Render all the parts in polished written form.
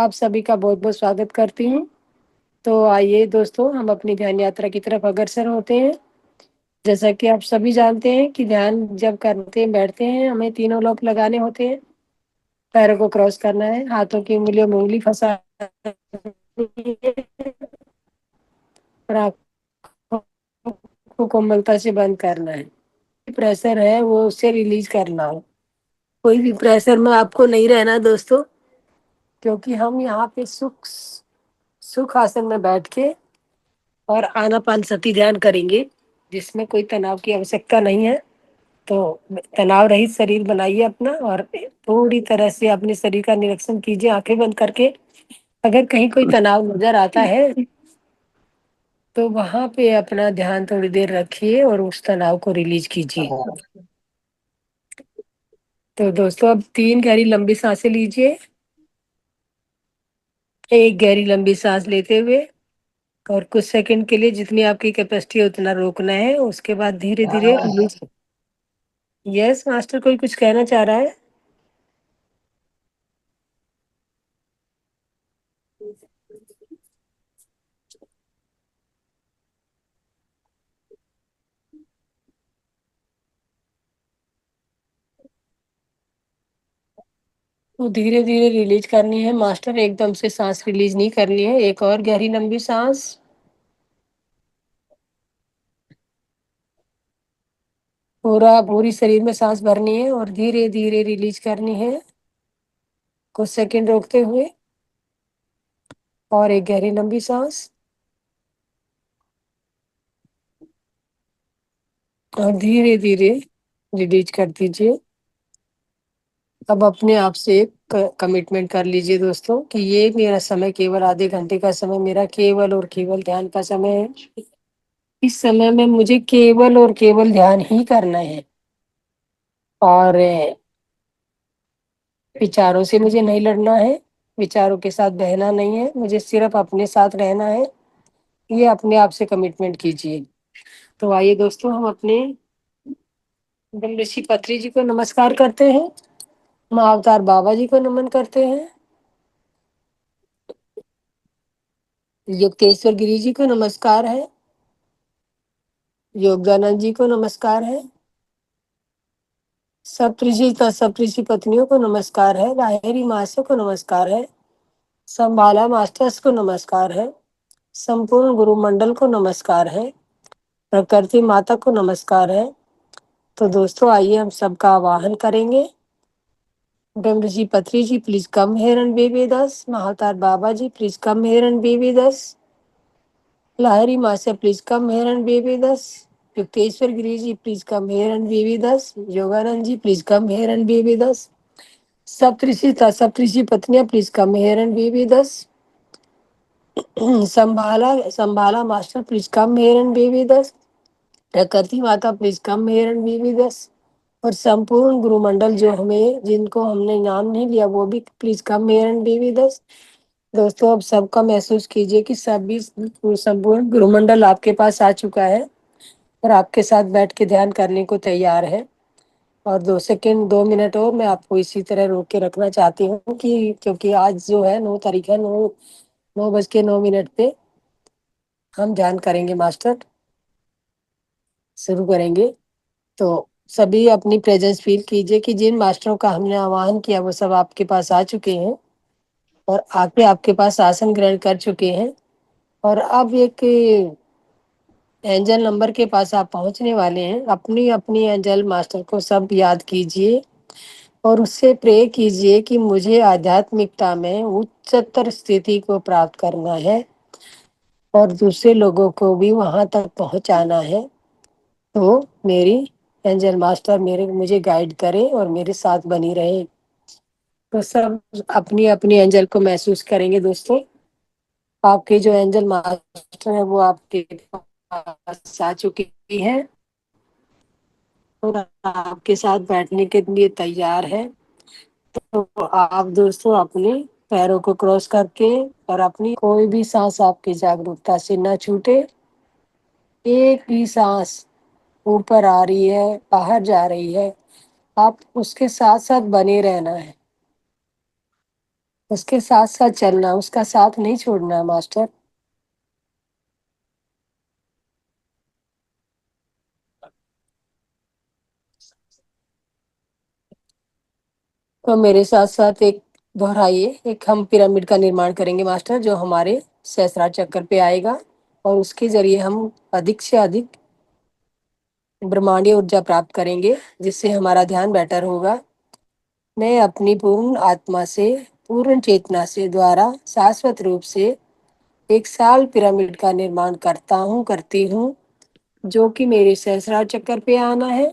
आप सभी का बहुत बहुत स्वागत करती हूँ। तो आइए दोस्तों, हम अपनी ध्यान यात्रा की तरफ अग्रसर होते हैं। जैसा कि आप सभी जानते हैं कि ध्यान जब करते हैं, बैठते हैं, हमें तीनों लोक लगाने होते हैं। पैरों को क्रॉस करना है, हाथों की उंगलियों में उंगली फंसा और आंखों को कोमलता से बंद करना है। प्रेशर है वो उससे रिलीज करना हो। कोई भी प्रेशर में आपको नहीं रहना दोस्तों, क्योंकि हम यहाँ पे सुख आसन में बैठ के और आनापानसति ध्यान करेंगे, जिसमें कोई तनाव की आवश्यकता नहीं है। तो तनाव रहित शरीर बनाइए अपना और पूरी तरह से अपने शरीर का निरीक्षण कीजिए आंखें बंद करके। अगर कहीं कोई तनाव नजर आता है तो वहां पे अपना ध्यान थोड़ी देर रखिए और उस तनाव को रिलीज कीजिए। तो दोस्तों, अब 3 गहरी लंबी सांसें लीजिए। एक गहरी लंबी सांस लेते हुए और कुछ सेकंड के लिए जितनी आपकी कैपेसिटी है उतना रोकना है। उसके बाद धीरे धीरे रिलीज। यस मास्टर, कोई कुछ कहना चाह रहा है? तो धीरे धीरे रिलीज करनी है मास्टर, एकदम से सांस रिलीज नहीं करनी है। एक और गहरी लंबी सांस। पूरी शरीर में सांस भरनी है और धीरे धीरे रिलीज करनी है, कुछ सेकंड रोकते हुए। और एक गहरी लंबी सांस और धीरे धीरे रिलीज कर दीजिए। अब अपने आप से एक कमिटमेंट कर लीजिए दोस्तों कि ये मेरा समय केवल आधे घंटे का समय मेरा केवल और केवल ध्यान का समय है। इस समय में मुझे केवल और केवल ध्यान ही करना है और विचारों से मुझे नहीं लड़ना है, विचारों के साथ बहना नहीं है, मुझे सिर्फ अपने साथ रहना है। ये अपने आप से कमिटमेंट कीजिए। तो आइए दोस्तों, हम अपने ब्रह्म ऋषि पत्री जी को नमस्कार करते हैं, माँ अवतार बाबा जी को नमन करते हैं, युक्तेश्वर गिरी जी को नमस्कार है, योगानंद जी को नमस्कार है, सप्तऋषि पत्नियों को नमस्कार है, लाहिरी मास्टर को नमस्कार है, संबाला मास्टर्स को नमस्कार है, संपूर्ण गुरु मंडल को नमस्कार है, प्रकृति माता को नमस्कार है। तो दोस्तों आइए हम सबका आवाहन करेंगे। Brahma Rishi Patri ji please come here and be with us. Mahavatar Baba ji please come here and be with us. Lahiri master please come here and be with us. Yukteshwar Giri ji please come here and be with us. Yogananda ji please come here and be with us. Saptarishi पत्नियां please come here and be with us. Shambhala master please come here and be with us. प्रकृति माता please come here and be with अस। और संपूर्ण गुरुमंडल जो हमें जिनको हमने नाम नहीं लिया वो भी please come here and be with अस। दोस्तों, अब सबका महसूस कीजिए कि सभी संपूर्ण गुरुमंडल आपके पास आ चुका है और आपके साथ बैठ के ध्यान करने को तैयार है। और 2 सेकंड 2 मिनट और मैं आपको इसी तरह रोक के रखना चाहती हूँ कि क्योंकि आज जो है 9 तारीख है, 9:09 पे हम ध्यान करेंगे मास्टर, शुरू करेंगे। तो सभी अपनी प्रेजेंस फील कीजिए कि जिन मास्टरों का हमने आह्वान किया वो सब आपके पास आ चुके हैं और आके आपके पास आसन ग्रहण कर चुके हैं। और अब एक एंजल नंबर के पास आप पहुंचने वाले हैं। अपनी अपनी एंजल मास्टर को सब याद कीजिए और उससे प्रे कीजिए कि मुझे आध्यात्मिकता में उच्चतर स्थिति को प्राप्त करना है और दूसरे लोगों को भी वहां तक पहुंचाना है। तो मेरी एंजल मास्टर मेरे मुझे गाइड करे और मेरे साथ बनी रहे। तो सब अपनी अपनी एंजल को महसूस करेंगे दोस्तों। आपके जो एंजल मास्टर है वो आपके पास आ चुकी है और आपके साथ बैठने के लिए तैयार है। तो आप दोस्तों अपने पैरों को क्रॉस करके और अपनी कोई भी सांस आपकी जागरूकता से न छूटे। एक भी सांस ऊपर आ रही है, बाहर जा रही है, आप उसके साथ साथ बने रहना है। उसके साथ साथ चलना, उसका साथ नहीं छोड़ना मास्टर। तो मेरे साथ साथ एक दोहराइए, एक हम पिरामिड का निर्माण करेंगे मास्टर, जो हमारे सहस्रार चक्कर पे आएगा, और उसके जरिए हम अधिक से अधिक ब्रह्मांडीय ऊर्जा प्राप्त करेंगे, जिससे हमारा ध्यान बेटर होगा। मैं अपनी पूर्ण आत्मा से, पूर्ण चेतना से द्वारा शाश्वत रूप से एक साल पिरामिड का निर्माण करता हूँ, करती हूँ, जो कि मेरे सहस्रार चक्कर पे आना है।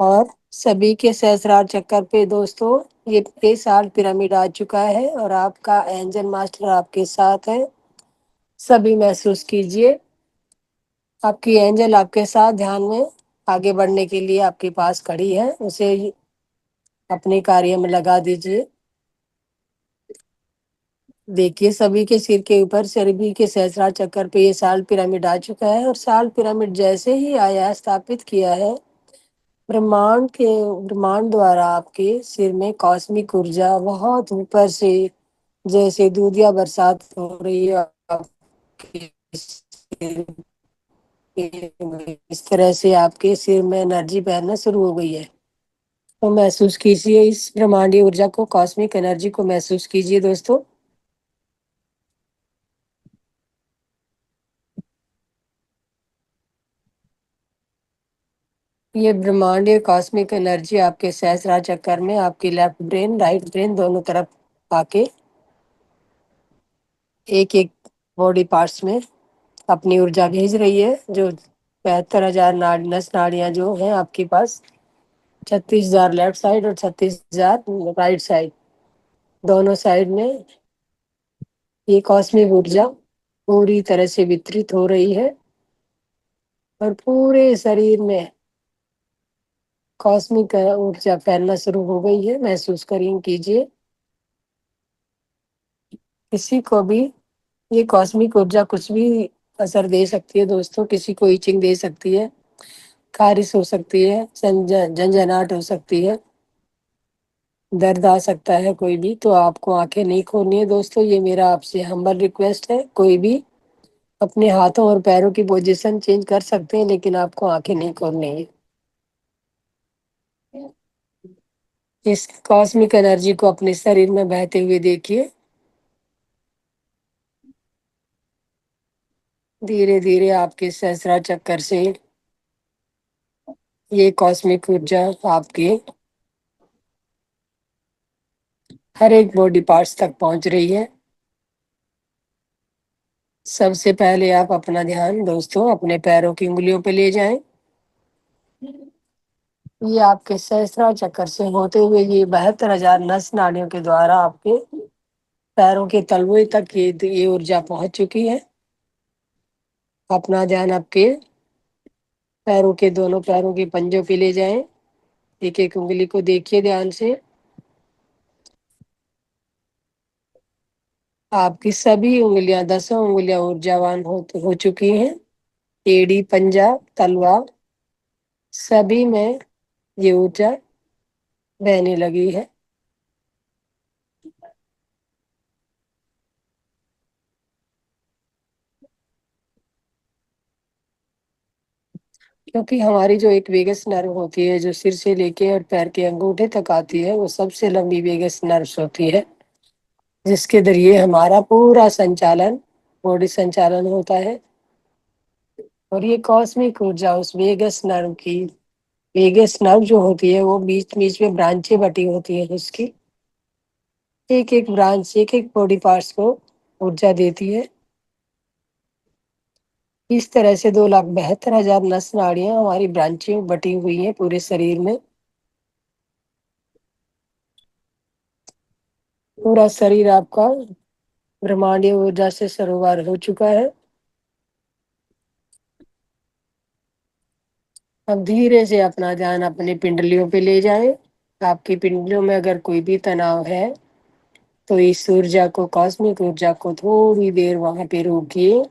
और सभी के सहस्रार चक्कर पे दोस्तों, ये साल पिरामिड आ चुका है और आपका एंजल मास्टर आपके साथ है। सभी महसूस कीजिए, आपकी एंजल आपके साथ ध्यान में आगे बढ़ने के लिए आपके पास खड़ी है, उसे अपने कार्य में लगा दीजिए। देखिए, सभी के सिर के ऊपर, सभी के सहस्रार चक्कर पे ये साल पिरामिड आ चुका है, और साल पिरामिड जैसे ही आया, स्थापित किया है, ब्रह्मांड द्वारा आपके सिर में कॉस्मिक ऊर्जा बहुत ऊपर से, जैसे दूधिया बरसात हो रही है आपके सिर पे, इस तरह से आपके सिर में एनर्जी बहना शुरू हो गई है। तो महसूस कीजिए इस ब्रह्मांडीय ऊर्जा को, कॉस्मिक एनर्जी को महसूस कीजिए दोस्तों। ये ब्रह्मांडीय कॉस्मिक एनर्जी आपके सहस्रार चक्कर में, आपकी लेफ्ट ब्रेन, राइट ब्रेन, दोनों तरफ आके एक एक बॉडी पार्ट्स में अपनी ऊर्जा भेज रही है। जो 72,000 नस नाड़ियां जो हैं आपके पास, 36,000 लेफ्ट साइड और 36,000 राइट साइड, दोनों साइड में ये कॉस्मिक ऊर्जा पूरी तरह से वितरित हो रही है, और पूरे शरीर में कॉस्मिक ऊर्जा फैलना शुरू हो गई है। महसूस करिए, कीजिए। किसी को भी ये कॉस्मिक ऊर्जा कुछ भी असर दे सकती है दोस्तों, किसी को ईचिंग दे सकती है, खारिश हो सकती है, झंझनाहट हो सकती है, दर्द आ सकता है कोई भी। तो आपको आंखें नहीं खोलनी है दोस्तों, ये मेरा आपसे हम्बल रिक्वेस्ट है। कोई भी अपने हाथों और पैरों की पोजीशन चेंज कर सकते हैं, लेकिन आपको आंखें नहीं खोलनी है। इस कॉस्मिक एनर्जी को अपने शरीर में बहते हुए देखिए। धीरे धीरे आपके सहस्रार चक्कर से ये कॉस्मिक ऊर्जा आपके हर एक बॉडी पार्ट्स तक पहुंच रही है। सबसे पहले आप अपना ध्यान दोस्तों अपने पैरों की उंगलियों पे ले जाएं। ये आपके सहस्रार चक्कर से होते हुए ये 72,000 नस नाड़ियों के द्वारा आपके पैरों के तलवे तक ये ऊर्जा पहुंच चुकी है। अपना ध्यान आपके पैरों के, दोनों पैरों के पंजों पे ले जाएं। एक एक उंगली को देखिए ध्यान से। आपकी सभी उंगलियां, 10 उंगलियां ऊर्जावान हो चुकी हैं। एड़ी, पंजा, तलवा, सभी में ये ऊर्जा बहने लगी है। क्योंकि हमारी जो एक वेगस नर्व होती है, जो सिर से लेके और पैर के अंगूठे तक आती है, वो सबसे लंबी वेगस नर्व होती है, जिसके जरिए हमारा पूरा संचालन, बॉडी संचालन होता है। और ये कॉस्मिक ऊर्जा उस वेगस नर्व की, वेगस नर्व जो होती है वो बीच बीच में ब्रांचें बटी होती है उसकी, एक एक ब्रांच एक एक बॉडी पार्ट्स को ऊर्जा देती है। इस तरह से 2,72,000 नस नाड़ियां हमारी ब्रांचें बटी हुई हैं पूरे शरीर में। पूरा शरीर आपका ब्रह्मांडीय ऊर्जा से सरोवर हो चुका है। अब धीरे से अपना ध्यान अपनी पिंडलियों पे ले जाएं। आपकी पिंडलियों में अगर कोई भी तनाव है, तो इस ऊर्जा को, कॉस्मिक ऊर्जा को थोड़ी देर वहां पे रोकिए,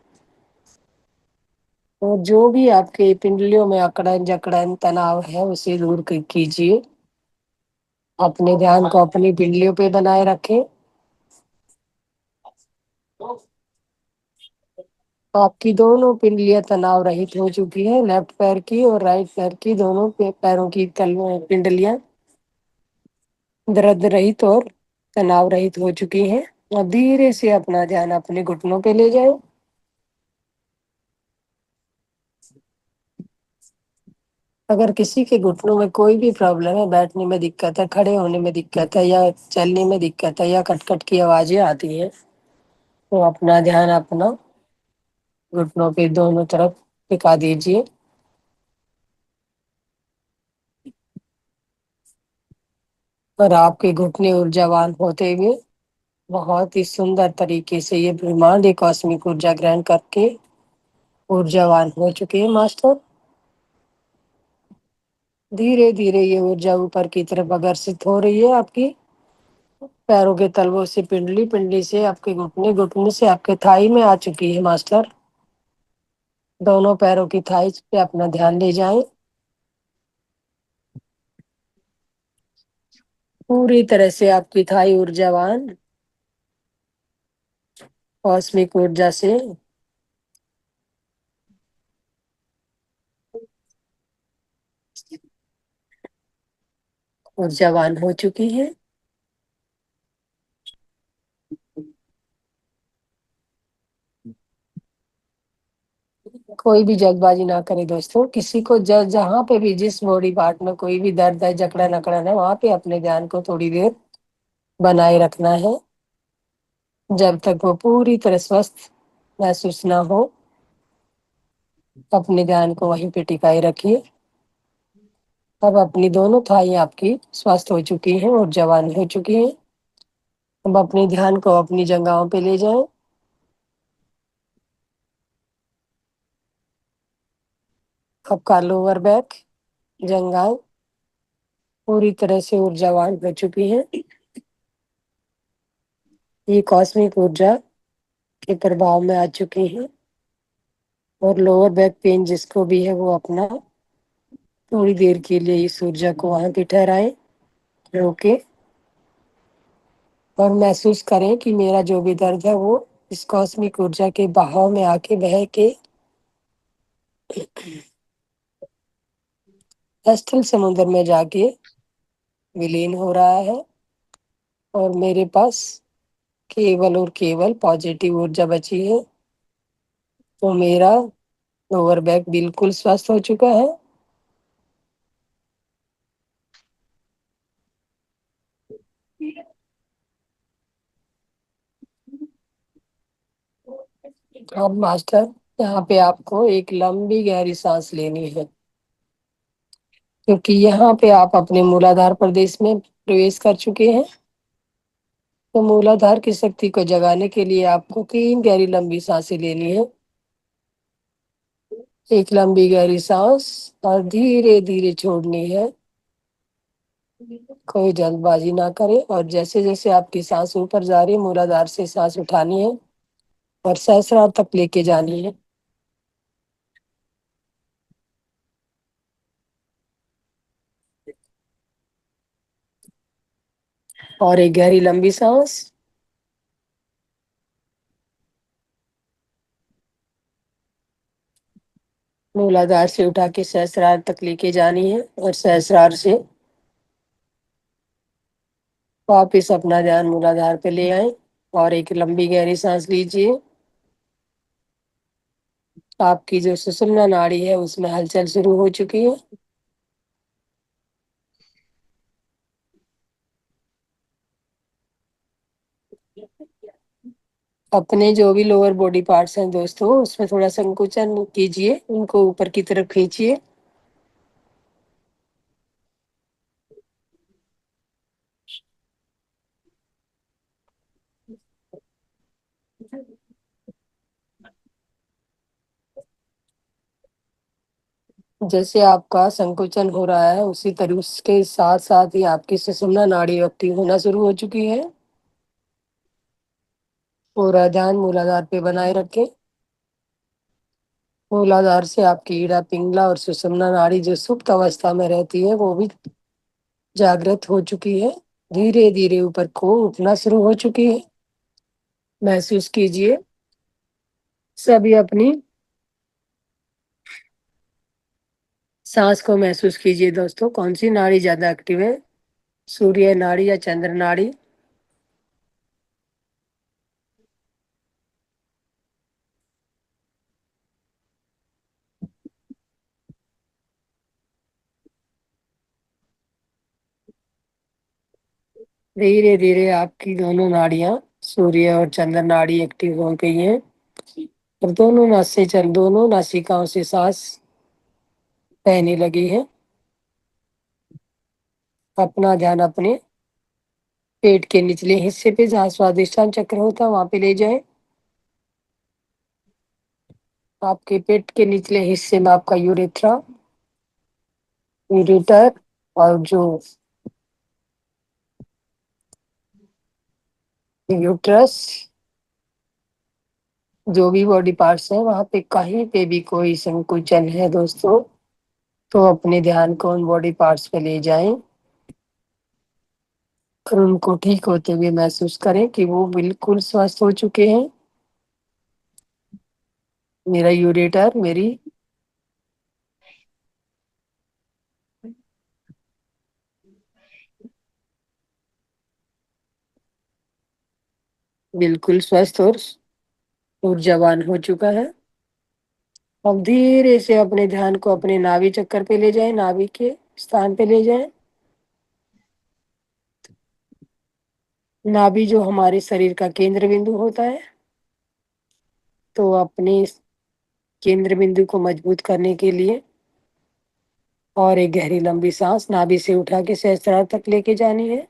और जो भी आपके पिंडलियों में अकड़न जकड़न तनाव है उसे दूर कीजिए। अपने ध्यान को अपनी पिंडलियों पे बनाए रखें। आपकी दोनों पिंडलियां तनाव रहित हो चुकी है, लेफ्ट पैर की और राइट पैर की, दोनों पैरों की पिंडलियां दर्द रहित और तनाव रहित हो चुकी हैं। अब धीरे से अपना ध्यान अपने घुटनों पे ले जाए। अगर किसी के घुटनों में कोई भी प्रॉब्लम है, बैठने में दिक्कत है, खड़े होने में दिक्कत है, या चलने में दिक्कत है, या खटखट की आवाजें आती है, तो अपना ध्यान अपना घुटनों पे दोनों तरफ टिका दीजिए। और आपके घुटने ऊर्जावान होते हुए बहुत ही सुंदर तरीके से ये ब्रह्मांड एक कॉस्मिक ऊर्जा ग्रहण करके ऊर्जावान हो चुके हैं मास्टर। धीरे धीरे ये ऊर्जा ऊपर की तरफ अग्रसित हो रही है आपकी पैरों के तलवों से, पिंडली पिंडली से आपके घुटने, घुटने से आपके थाई में आ चुकी है मास्टर। दोनों पैरों की थाई पे अपना ध्यान ले जाएं। पूरी तरह से आपकी थाई ऊर्जावान कॉस्मिक ऊर्जा से ऊर्जावान हो चुकी है। कोई भी जल्दबाजी ना करें दोस्तों। किसी को जहां पे भी, जिस बॉडी पार्ट में कोई भी दर्द है, जकड़ा नकड़न है, वहां पे अपने ध्यान को थोड़ी देर बनाए रखना है, जब तक वो पूरी तरह स्वस्थ महसूस ना हो। अपने ध्यान को वहीं पे टिकाए रखिए। अब अपनी दोनों थाई आपकी स्वस्थ हो चुकी हैं और जवान हो चुकी हैं। अब अपने ध्यान को अपनी जगहों पे ले जाएं। आपका लोअर बैक, जंघाएं पूरी तरह से ऊर्जावान हो चुकी हैं। ये कॉस्मिक ऊर्जा के प्रभाव में आ चुकी हैं। और लोअर बैक पेन जिसको भी है, वो अपना थोड़ी देर के लिए इस ऊर्जा को वहां पे ठहराए, रोके, और महसूस करें कि मेरा जो भी दर्द है वो इस कॉस्मिक ऊर्जा के बहाव में आके बह के अस्थल समुद्र में जाके विलीन हो रहा है। और मेरे पास केवल और केवल पॉजिटिव ऊर्जा बची है। तो मेरा लोअर बैक बिल्कुल स्वस्थ हो चुका है। अब मास्टर, यहाँ पे आपको एक लंबी गहरी सांस लेनी है, क्योंकि यहाँ पे आप अपने मूलाधार प्रदेश में प्रवेश कर चुके हैं। तो मूलाधार की शक्ति को जगाने के लिए आपको 3 गहरी लंबी सांसें लेनी है। एक लंबी गहरी सांस और धीरे धीरे छोड़नी है। कोई जल्दबाजी ना करें, और जैसे जैसे आपकी सांस ऊपर जा रही है, मूलाधार से सांस उठानी है और सहस्रार तक लेके जानी है। और एक गहरी लंबी सांस। मूलाधार से उठा के सहस्रार तक लेके जानी है, और सहस्रार से वापिस अपना ध्यान मूलाधार पे ले आए। और एक लंबी गहरी सांस लीजिए। आपकी जो सुषुम्ना नाड़ी है उसमें हलचल शुरू हो चुकी है। अपने जो भी लोअर बॉडी पार्ट्स हैं दोस्तों, उसमें थोड़ा संकुचन कीजिए, उनको ऊपर की तरफ खींचिए। जैसे आपका संकुचन हो रहा है, उसी तरह उसके साथ साथ ही आपकी सुषुम्ना नाड़ी एक्टिव होना शुरू हो चुकी है। पूरा ध्यान मूलाधार पे बनाए रखें। मूलाधार से आपकी ईड़ा पिंगला और सुषुम्ना नाड़ी जो सुप्त अवस्था में रहती है, वो भी जागृत हो चुकी है। धीरे धीरे ऊपर को उठना शुरू हो चुकी है। महसूस कीजिए सभी अपनी सांस को महसूस कीजिए दोस्तों। कौन सी नाड़ी ज्यादा एक्टिव है, सूर्य नाड़ी या चंद्र नाड़ी? धीरे धीरे आपकी दोनों नाड़ियां, सूर्य और चंद्र नाड़ी, एक्टिव हो गई हैं और दोनों नासिकाओं से सांस बहने लगी है। अपना ध्यान अपने पेट के निचले हिस्से पे, जहाँ स्वादिष्टान चक्र होता है, वहां पे ले जाएं। आपके पेट के निचले हिस्से में आपका यूरेथ्रा, यूरेटर और जो यूट्रस, जो भी बॉडी पार्ट्स है, वहां पे कहीं पे भी कोई संकुचन है दोस्तों, तो अपने ध्यान को उन बॉडी पार्ट्स पे ले जाएं और उनको ठीक होते हुए महसूस करें कि वो बिल्कुल स्वस्थ हो चुके हैं। मेरा यूरेटर, मेरी बिल्कुल स्वस्थ और ऊर्जावान हो चुका है। अब धीरे से अपने ध्यान को अपने नाभि चक्कर पे ले जाएं, नाभि के स्थान पे ले जाएं। नाभि जो हमारे शरीर का केंद्र बिंदु होता है, तो अपने इस केंद्र बिंदु को मजबूत करने के लिए और एक गहरी लंबी सांस नाभि से उठा के सहस्त्रार तक लेके जानी है।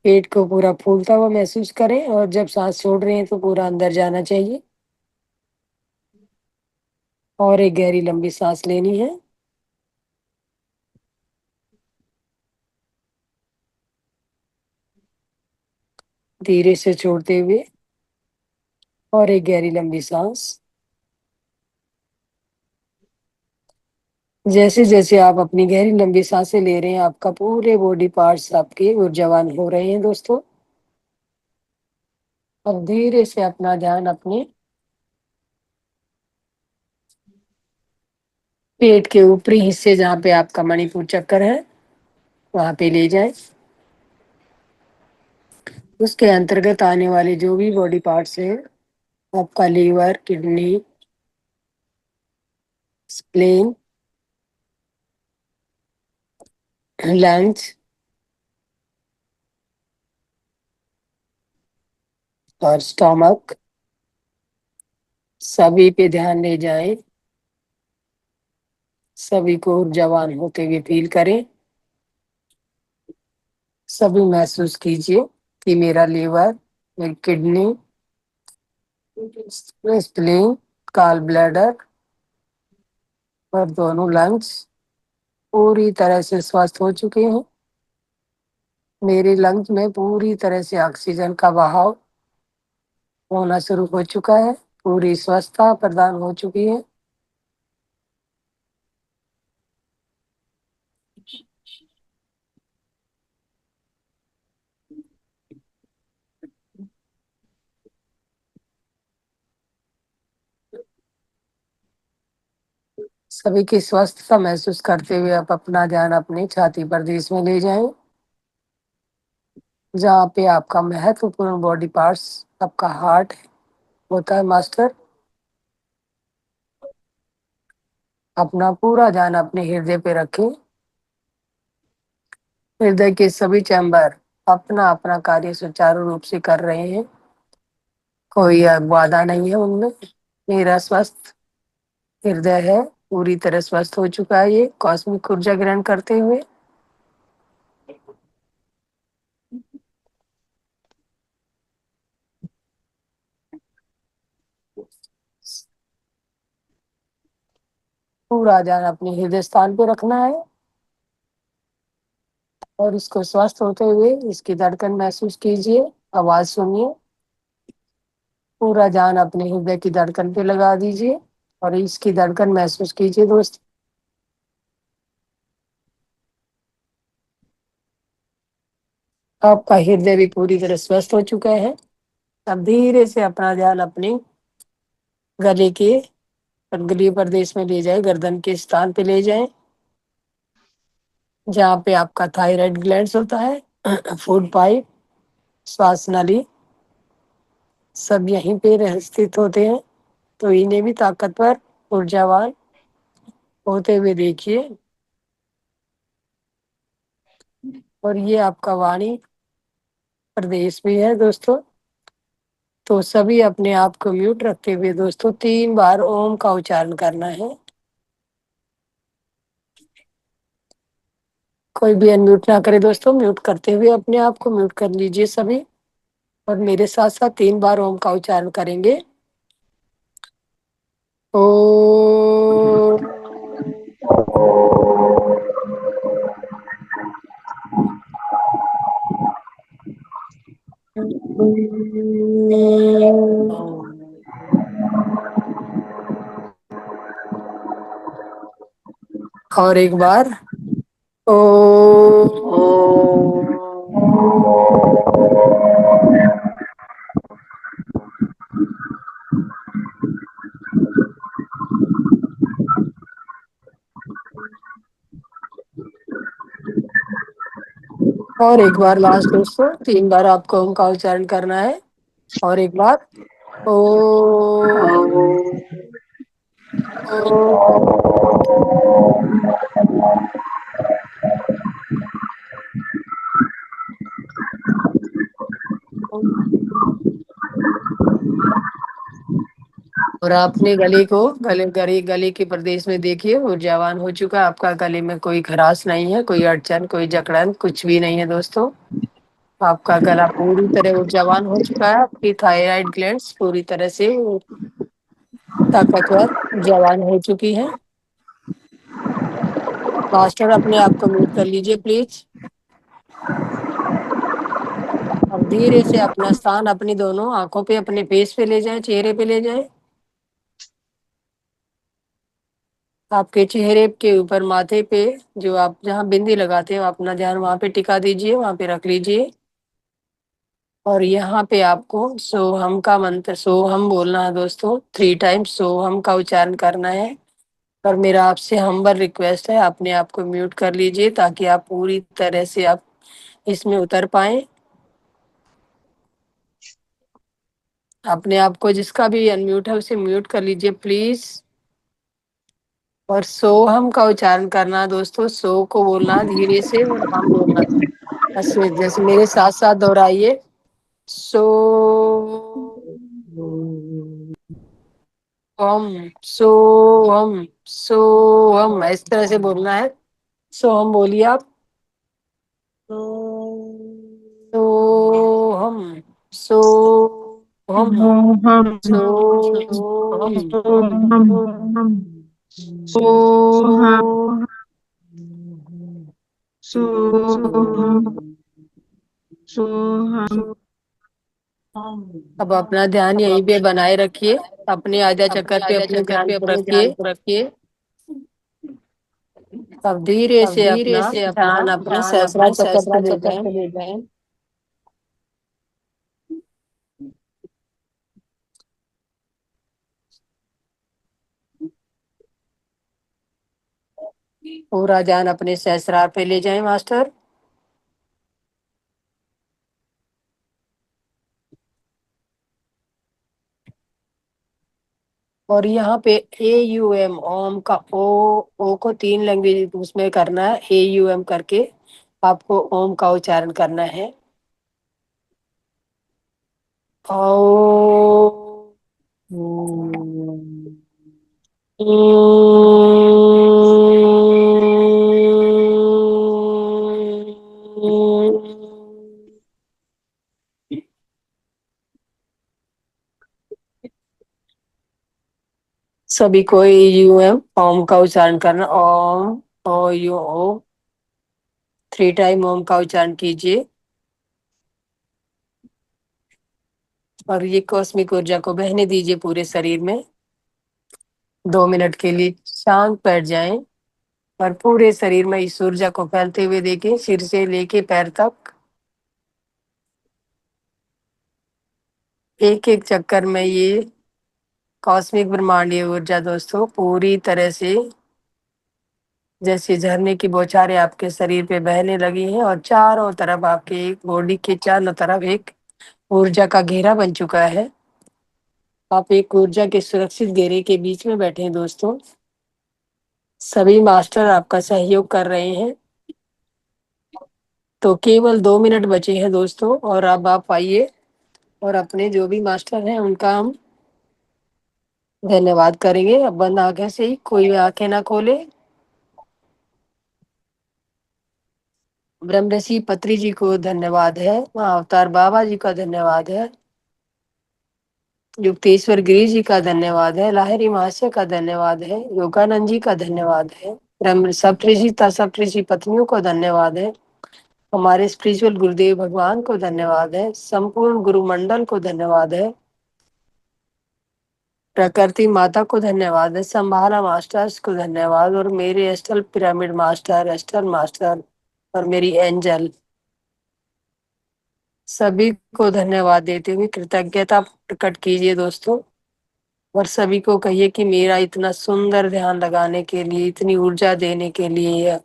पेट को पूरा फूलता हुआ महसूस करें और जब सांस छोड़ रहे हैं तो पूरा अंदर जाना चाहिए। और एक गहरी लंबी सांस लेनी है। धीरे से छोड़ते हुए और एक गहरी लंबी सांस। जैसे जैसे आप अपनी गहरी लंबी सांसें ले रहे हैं, आपका पूरे बॉडी पार्ट्स आपके ऊर्जावान हो रहे हैं दोस्तों। अब धीरे से अपना ध्यान अपने पेट के ऊपरी हिस्से, जहाँ पे आपका मणिपुर चक्र है, वहां पे ले जाएं। उसके अंतर्गत आने वाले जो भी बॉडी पार्ट्स हैं, आपका लीवर, किडनी, स्प्लेन, लंग्स और स्टोमक, सभी पे ध्यान ले जाएं। सभी को ऊर्जावान होते हुए फील करें। सभी महसूस कीजिए कि मेरा लीवर, मेरी किडनी, स्प्लीन, गॉल ब्लैडर और दोनों लंग्स पूरी तरह से स्वस्थ हो चुके हैं। मेरे लंग्स में पूरी तरह से ऑक्सीजन का बहाव होना शुरू हो चुका है। पूरी स्वस्थता प्रदान हो चुकी है। सभी की स्वस्थता महसूस करते हुए आप अपना ध्यान अपनी छाती प्रदेश में ले जाएं, जहाँ पे आपका महत्वपूर्ण बॉडी पार्ट्स, आपका हार्ट होता है मास्टर। अपना पूरा ध्यान अपने हृदय पे रखें। हृदय के सभी चैम्बर अपना अपना कार्य सुचारू रूप से कर रहे हैं। कोई बाधा नहीं है उनमें। मेरा स्वस्थ हृदय है, पूरी तरह स्वस्थ हो चुका है ये कॉस्मिक ऊर्जा ग्रहण करते हुए। पूरा ध्यान अपने हृदय स्थान पे रखना है और इसको स्वस्थ होते हुए इसकी धड़कन महसूस कीजिए, आवाज सुनिए। पूरा ध्यान अपने हृदय की धड़कन पे लगा दीजिए और इसकी धड़कन महसूस कीजिए दोस्त। आपका हृदय भी पूरी तरह स्वस्थ हो चुका है। अब धीरे से अपना ध्यान अपने गले के गलीय प्रदेश में ले जाए, गर्दन के स्थान पे ले जाए, जहाँ पे आपका थायराइड ग्लैंड्स होता है, फूड पाइप, श्वास नली, सब यहीं पे स्थित होते हैं। तो इन्हें भी ताकतवर, ऊर्जावान होते हुए देखिए। और ये आपका वाणी प्रदेश भी है दोस्तों। तो सभी अपने आप को म्यूट रखते हुए दोस्तों 3 बार ओम का उच्चारण करना है। कोई भी अनम्यूट ना करे दोस्तों, म्यूट करते हुए अपने आप को म्यूट कर लीजिए सभी। और मेरे साथ साथ 3 बार ओम का उच्चारण करेंगे। ओ और एक बार ओ। और एक बार लास्ट दोस्तों, 3 बार आपको ओम का उच्चारण करना है। और एक बार ओ। और आपने गले को गले के प्रदेश में देखिए ऊर्जावान हो चुका है। आपका गले में कोई खराश नहीं है, कोई अड़चन, कोई जकड़न, कुछ भी नहीं है दोस्तों। आपका गला पूरी तरह ऊर्जावान हो चुका है। आपकी थायराइड ग्लैंड्स पूरी तरह से ताकतवर, जवान हो चुकी है। मास्टर अपने आप को म्यूट कर लीजिए प्लीज। अब धीरे से अपना स्थान अपनी दोनों आंखों पे, अपने फेस पे ले जाए, चेहरे पे ले जाए। आपके चेहरे के ऊपर, माथे पे, जो आप जहाँ बिंदी लगाते हो, अपना ध्यान वहां पे टिका दीजिए, वहां पे रख लीजिए। और यहाँ पे आपको सोहम का मंत्र, सोहम बोलना है दोस्तों। 3 टाइम सोहम का उच्चारण करना है। और मेरा आपसे हम्बल रिक्वेस्ट है, अपने आप को म्यूट कर लीजिए ताकि आप पूरी तरह से आप इसमें उतर पाए। अपने आप को, जिसका भी अनम्यूट है उसे म्यूट कर लीजिए प्लीज। और सोहम का उच्चारण करना है दोस्तों। सो को बोलना है धीरे से, और हम बोलना है। ऐसे जैसे मेरे साथ साथ दोहराइए। सो हम, सो हम, सो हम, इस तरह से बोलना है। सो हम बोलिए आप। सो हम, सो हम, सोहम सो हम, सोहम सोहम सोहम सोहम। अब अपना ध्यान यहीं पे बनाए रखिए। अपने आधा चक्कर पे अपने ध्यान को रखिए। अब धीरे से अपना ध्यान अपने सहस्रा चक्कर पे ले जाएं। पूरा ध्यान अपने सहस्रार पे ले जाएं मास्टर। और यहाँ पे AUM, ओम का ओ को 3 लैंग्वेज उसमें करना है। AUM करके आपको ओम का उच्चारण करना है। ओ सभी को AUM ओम का उच्चारण करना। ओम, ओ यू ओ, 3 टाइम ओम का उच्चारण कीजिए। और ये कॉस्मिक ऊर्जा को बहने दीजिए पूरे शरीर में। 2 मिनट के लिए शांत बैठ जाएं और पूरे शरीर में इस ऊर्जा को फैलते हुए देखें, सिर से लेके पैर तक। एक एक चक्कर में ये कॉस्मिक ब्रह्मांडीय ऊर्जा दोस्तों पूरी तरह से जैसे झरने की बौछारें आपके शरीर पे बहने लगी हैं और चारों तरफ आपके बॉडी के चारों तरफ एक ऊर्जा का घेरा बन चुका है। आप एक ऊर्जा के सुरक्षित घेरे के बीच में बैठे हैं दोस्तों। सभी मास्टर आपका सहयोग कर रहे हैं। तो केवल 2 मिनट बचे हैं दोस्तों, और अब आप आइए और अपने जो भी मास्टर हैं उनका हम धन्यवाद करेंगे। अब बंद आंखें से ही कोई भी आंखें ना खोले। ब्रह्मऋषि पत्री जी को धन्यवाद है, माँ अवतार बाबा जी का धन्यवाद है, युक्तेश्वर गिरी जी का धन्यवाद है, लाहिरी महाशय का धन्यवाद है, योगानंद जी का धन्यवाद है, ब्रह्म सप्तऋषि पत्नियों को धन्यवाद है, हमारे स्पिरिचुअल गुरुदेव भगवान को धन्यवाद है, संपूर्ण गुरु मंडल को धन्यवाद है, प्रकृति माता को धन्यवाद है, संभाला मास्टर्स को धन्यवाद, और मेरे एस्टल पिरामिड मास्टर, एस्टल मास्टर और मेरी एंजल सभी को धन्यवाद देते हुए कृतज्ञता प्रकट कीजिए दोस्तों। और सभी को कहिए कि मेरा इतना सुंदर ध्यान लगाने के लिए, इतनी ऊर्जा देने के लिए,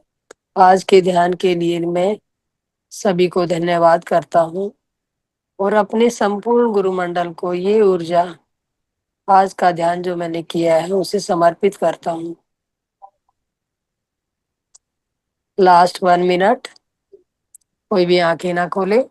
आज के ध्यान के लिए मैं सभी को धन्यवाद करता हूँ। और अपने संपूर्ण गुरुमंडल को ये ऊर्जा, आज का ध्यान जो मैंने किया है उसे समर्पित करता हूँ। लास्ट 1 मिनट, कोई भी आंखें ना खोले।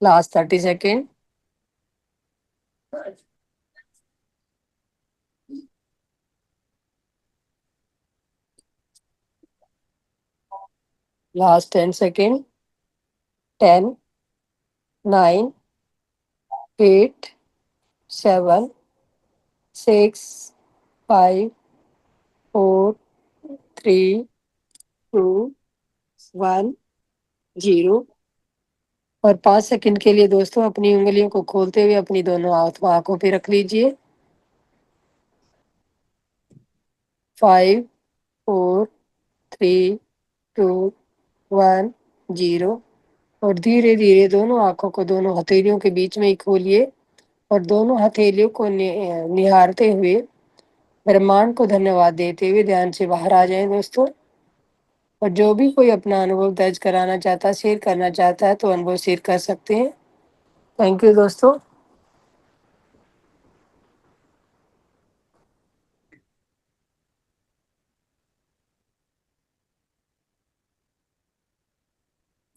Last 30 second. Last 10 second. 10, 9, 8, 7, 6, 5, 4, 3, 2, 1, 0। और 5 सेकंड के लिए दोस्तों अपनी उंगलियों को खोलते हुए अपनी दोनों आंखों पे रख लीजिए। 5, 4, 3, 2, 1, 0। और धीरे धीरे दोनों आंखों को दोनों हथेलियों के बीच में ही खोलिए और दोनों हथेलियों को निहारते हुए ब्रह्मांड को धन्यवाद देते हुए ध्यान से बाहर आ जाएं दोस्तों। और जो भी कोई अपना अनुभव दर्ज कराना चाहता है, शेयर करना चाहता है, तो अनुभव शेयर कर सकते हैं। थैंक यू दोस्तों।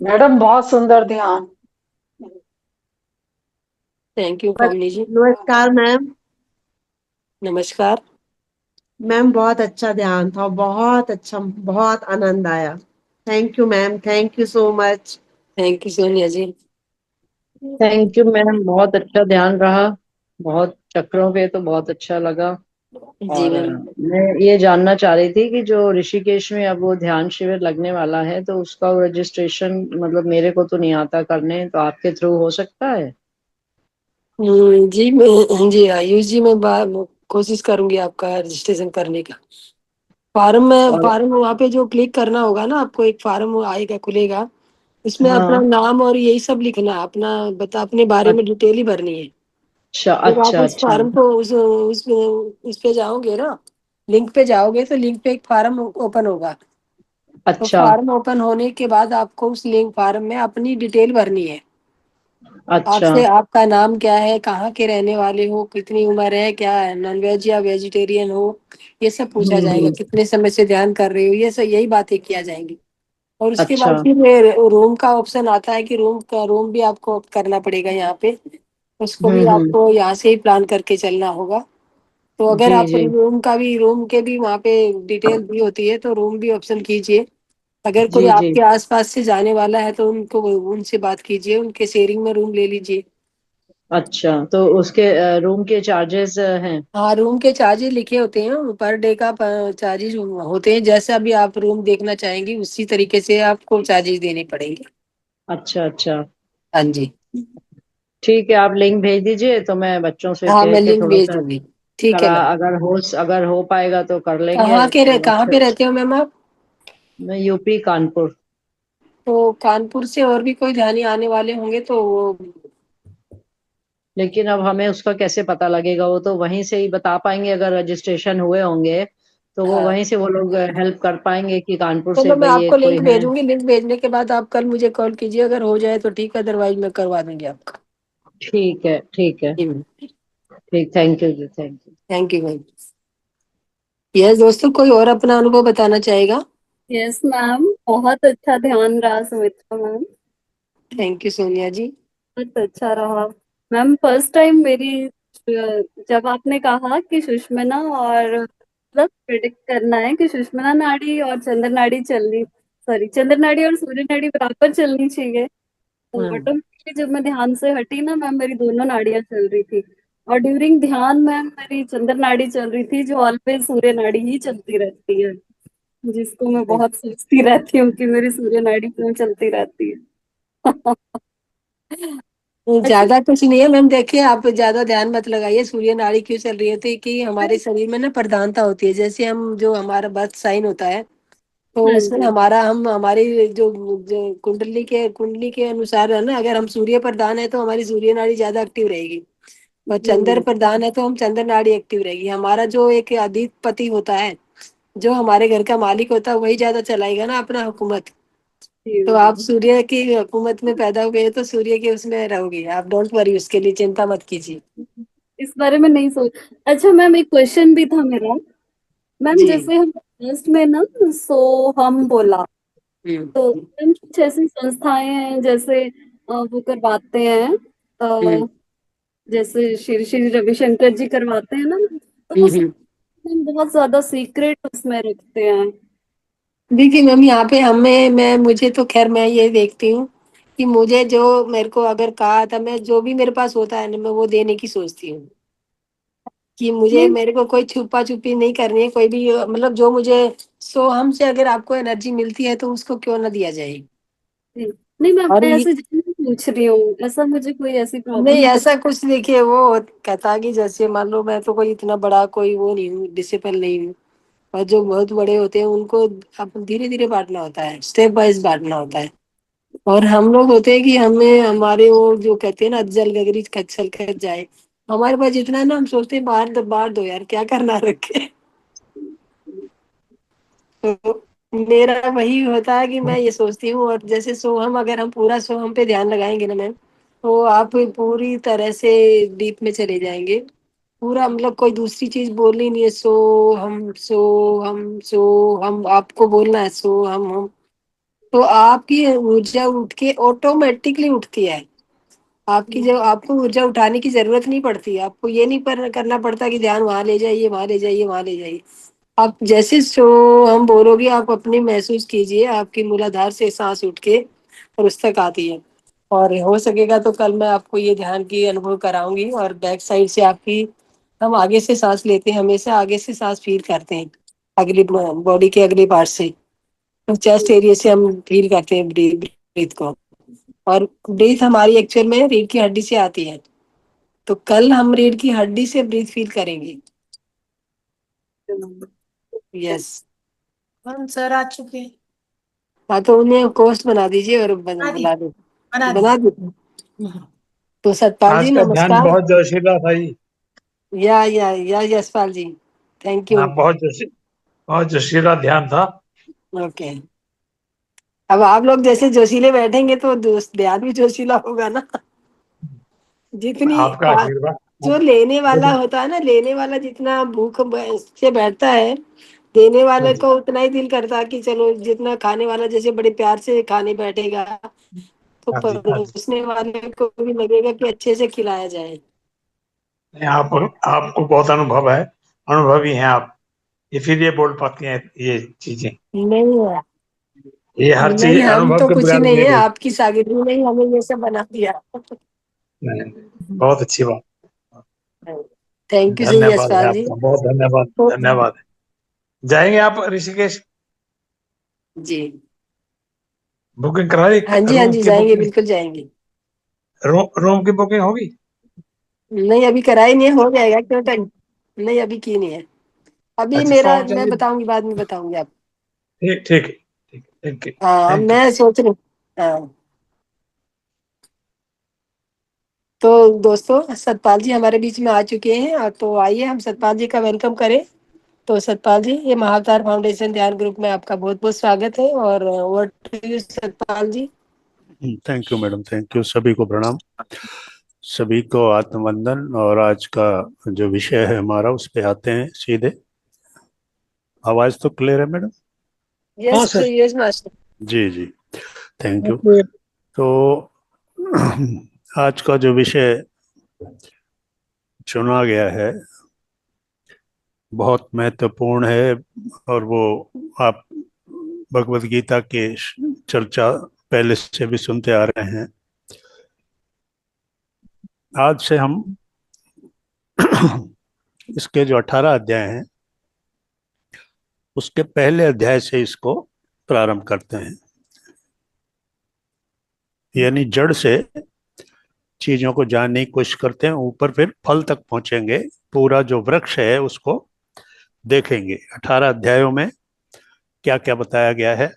मैडम बहुत सुंदर ध्यान। थैंक यू पवनी जी। नमस्कार मैम। नमस्कार। मैम बहुत अच्छा ध्यान था, बहुत अच्छा, बहुत आनंद आया। Thank you ma'am, thank you so much. Thank you Sonia ji. Thank you ma'am, बहुत अच्छा ध्यान रहा। बहुत चक्रों पे तो बहुत अच्छा लगा। जी और मैम। मैं ये जानना चाह रही थी कि जो ऋषिकेश में अब वो ध्यान शिविर लगने वाला है, तो उसका रजिस्ट्रेशन मतलब मेरे को तो नहीं आता करने, तो आपके थ्रू हो सकता है? जी मैं, जी आयुष जी, मैं कोशिश करूंगी आपका रजिस्ट्रेशन करने का। फार्म में, और फार्म वहाँ पे जो क्लिक करना होगा ना, आपको एक फार्म आएगा, खुलेगा। इसमें अपना हाँ। नाम और यही सब लिखना है, अपना अपने बारे में डिटेल ही भरनी है। अच्छा जब आप अच्छा उस अच्छा। फार्म को उस पे जाओगे ना, लिंक पे जाओगे तो लिंक पे एक फार्म ओपन होगा। तो अच्छा फार्म ओपन होने के बाद आपको उस लिंक फार्म में अपनी डिटेल भरनी है। अच्छा। आपसे आपका नाम क्या है, कहाँ के रहने वाले हो, कितनी उम्र है, क्या है, नॉन वेज या वेजिटेरियन हो, ये सब पूछा जाएगा। हम्म। कितने समय से ध्यान कर रहे हो, ये सब यही बातें किया जाएंगी। और उसके अच्छा। बाद फिर रूम का ऑप्शन आता है कि रूम भी आपको करना पड़ेगा यहाँ पे। उसको भी हम्म। आपको यहाँ से ही प्लान करके चलना होगा। तो अगर जी आप जी। रूम के भी वहाँ पे डिटेल दी होती है तो रूम भी ऑप्शन कीजिए। अगर कोई जी जी। आपके आसपास से जाने वाला है तो उनसे बात कीजिए, उनके शेयरिंग में रूम ले लीजिए। अच्छा, तो उसके रूम के चार्जेस हैं? हाँ, रूम के चार्जेस लिखे होते हैं, पर डे का चार्जेस होते हैं। जैसा भी आप रूम देखना चाहेंगी उसी तरीके से आपको चार्जेस देने पड़ेंगे। अच्छा अच्छा। हाँ जी। ठीक है, आप लिंक भेज दीजिए तो मैं बच्चों से हाँ कह मैं के लिंक थोड़ा भेज सा दूंगी। ठीक है करा, मैम। अगर हो पाएगा तो कर लेंगे तो कहाँ अच्छा। पे रहते हो मैम आप? मैं यूपी कानपुर। तो कानपुर से और भी कोई ध्यानी आने वाले होंगे तो वो। लेकिन अब हमें उसका कैसे पता लगेगा, वो तो वहीं से ही बता पाएंगे, अगर रजिस्ट्रेशन हुए होंगे तो वो हाँ वहीं से वो लोग हेल्प कर पाएंगे कि कानपुर से चलो मैं भाई ये आपको कोई लिंक है। भेजूंगी, लिंक भेजने के बाद आप कल मुझे कॉल कीजिए, अगर हो जाए तो ठीक है, अदरवाइज मैं करवा दूंगी आपका। ठीक है ठीक है। ठीक, थैंक यू जी, thank you. Thank you ma'am. Yes दोस्तों, कोई और अपना अनुभव बताना चाहेगा? यस मैम, बहुत अच्छा ध्यान रहा Sumitra ma'am. Thank you Sonia ji. बहुत अच्छा रहा मैम। फर्स्ट टाइम मेरी जब आपने कहा कि सुषमना और मतलब प्रिडिक्ट करना है कि सुषमना नाड़ी और चंद्र नाड़ी चलनी, सॉरी चंद्र नाड़ी और सूर्य नाड़ी बराबर चलनी चाहिए, तो हम्म। ऑटोमेटिकली जब मैं ध्यान से हटी ना मैम, मेरी दोनों नाड़ियां चल रही थी। और ड्यूरिंग ध्यान मैम मेरी चंद्र नाड़ी चल रही थी, जो ऑलवेज सूर्य नाड़ी ही चलती रहती है, जिसको मैं बहुत सोचती रहती हूँ कि मेरी सूर्य नाड़ी क्यों चलती रहती है। अच्छा। ज्यादा कुछ नहीं है मैम, देखिए आप ज्यादा ध्यान मत लगाइए सूर्य नाड़ी क्यों चल रही होती है कि हमारे शरीर में ना प्रधानता होती है, जैसे हम जो हमारा बर्थ साइन होता है तो हाँ उसमें जी। हमारा हम हमारी जो कुंडली के अनुसार है ना, अगर हम सूर्य प्रधान है तो हमारी सूर्य नाड़ी ज्यादा एक्टिव रहेगी, और चंद्र जी प्रधान है तो हम चंद्र नाड़ी एक्टिव रहेगी। हमारा जो एक अधिपति होता है, जो हमारे घर का मालिक होता है, वही ज्यादा चलाएगा ना अपना हुकूमत। तो जी। आप सूर्य की हुकूमत में पैदा हुए तो सूर्य के उसमें रहोगे आप, डोंट वरी, उसके लिए चिंता मत कीजिए। इस बारे में नहीं सोच। अच्छा मैम, एक क्वेश्चन भी था मेरा। मैम जी। जैसे हम फर्स्ट में ना, सो हम बोला, तो हम्म। मैम कुछ ऐसी संस्थाएं हैं जैसे वो करवाते हैं, हम्म। अ, जैसे श्री श्री रविशंकर जी करवाते हैं ना, तो वो सब हम्म। मैम बहुत ज्यादा सीक्रेट उसमें रखते हैं। देखिए मैम, यहाँ पे हमें मैं मुझे तो खैर मैं ये देखती हूँ कि मुझे जो मेरे को अगर कहा था, मैं जो भी मेरे पास होता है ना मैं वो देने की सोचती हूँ, कि मुझे नहीं मेरे को कोई छुपा छुपी नहीं करनी है कोई भी, मतलब जो मुझे सो हमसे अगर आपको एनर्जी मिलती है तो उसको क्यों ना दिया जाए। नहीं नहीं मैम, और मैं ये ऐसे जनरली पूछ रही हूँ, ऐसा मुझे कोई ऐसी नहीं प्रॉब्लम तो। ऐसा कुछ, देखिए वो कहता कि जैसे मान लो मैं तो कोई इतना बड़ा कोई वो नहीं हूँ, डिसिपल नहीं हूँ, और जो बहुत बड़े होते हैं उनको अब धीरे धीरे बांटना होता है, स्टेप वाइज बांटना होता है। और हम लोग होते हैं कि हमें हमारे वो जो कहते हैं ना, जल गगरी खच्चर कर जाए, हमारे पास जितना है ना हम सोचते हैं बाहर दो यार, क्या करना रखे। तो मेरा वही होता है कि मैं ये सोचती हूँ, और जैसे सोहम, अगर हम पूरा सोहम पे ध्यान लगाएंगे ना मैम, तो आप पूरी तरह से डीप में चले जाएंगे। पूरा मतलब कोई दूसरी चीज बोलनी नहीं है, सो हम आपको बोलना है सो हम, तो आपकी ऊर्जा उठ के ऑटोमेटिकली उठती है। आपकी जो आपको ऊर्जा उठाने की जरूरत नहीं पड़ती, आपको ये नहीं करना पड़ता कि ध्यान वहां ले जाइए, वहां ले जाइए, वहां ले जाइए। आप जैसे सो हम बोलोगे, आप अपने महसूस कीजिए आपकी मूलाधार से सांस उठ के और उस तक आती है। और हो सकेगा तो कल मैं आपको ये ध्यान की अनुभव कराऊंगी, और बैक साइड से आपकी, हम आगे से सांस लेते हैं, हमेशा आगे से सांस फील करते हैं, अगली बॉडी के अगले पार्ट से, तो चेस्ट एरिया से हम फील करते हैं ब्रीथ को। और ब्रीथ हमारी एक्चुअल में रीढ़ की हड्डी से आती है, तो कल हम रीढ़ की हड्डी से ब्रीथ फील करेंगे। यस। हम सर आ चुके हैं। हाँ तो उन्हें कोस्ट बना दीजिए और बुला दो। बना दो। तो सतपाल जी आज का ध्यान नमस्कार। बहुत जोशीला था जी। या यशपाल जी, थैंक यू। हाँ, बहुत जोशीला ध्यान था। ओके। अब आप लोग जैसे जोशीले बैठेंगे तो दोस्त ध्यान भी जोशीला होगा ना। जितनी आपका आशीर्वाद। जो लेने वाला होता है ना, लेने वाला जितना से बैठता है, देने हाँ वाले जी, को उतना ही दिल करता है कि चलो, जितना खाने वाला जैसे बड़े प्यार से खाने बैठेगा, तो हाँ जी, हाँ जी। परोसने वाले को भी लगेगा कि अच्छे से खिलाया जाए। नहीं, आपको बहुत अनुभव है, अनुभवी हैं आप, इसीलिए बोल पाती हैं ये चीजें। नहीं ये हर चीज नहीं, हम अनुभव तो के कुछ ही बगैर नहीं नहीं है, रही। आपकी शागिर्दी ने ही हमें ये सब बना दिया। नहीं, बहुत अच्छी बात। थैंक यू जी धन्यवाद है यशपाल जी। आपका, बहुत धन्यवाद, तो धन्यवाद है। जाएंगे आप ऋषिकेश? जी बुकिंग करा ली? हाँ जी रूम की जाएंगे, बुकिंग, बिल्कुल जाएंगे। रूम की बुकिंग होगी? नहीं अभी कराई नहीं है, हो जाएगा, क्यों टाइम? नहीं अभी की नहीं है, अभी अच्छा, मेरा फॉर्म मैं चाहिए? बताऊंगी, बाद में बताऊंगी आप। ठीक ठीक है, ठीक, थैंक यू। हाँ थैंक यू। मैं सोच रही हूँ। हाँ तो दोस्तों, सतपाल जी हमारे बीच में आ चुके हैं, तो आइए हम सतपाल जी का वेलकम करें। तो सतपाल जी, ये महाअवतार फाउंडेशन ध्यान ग्रुप में आपका बहुत बहुत स्वागत है, और over to you Satpal ji. Thank you madam, thank you. सभी को प्रणाम, सभी को आत्मवंदन। और आज का जो विषय है हमारा, उस पे आते हैं सीधे। आवाज तो क्लियर है मैडम? हाँ सर। Yes master. जी जी, थैंक यू। ओके। तो आज का जो विषय चुना गया है बहुत महत्वपूर्ण है, और वो आप भगवत गीता के चर्चा पहले से भी सुनते आ रहे हैं। आज से हम इसके जो 18 अध्याय हैं उसके पहले अध्याय से इसको प्रारंभ करते हैं। यानी जड़ से चीजों को जानने की कोशिश करते हैं, ऊपर फिर फल तक पहुंचेंगे। पूरा जो वृक्ष है उसको देखेंगे। 18 अध्यायों में क्या क्या बताया गया है।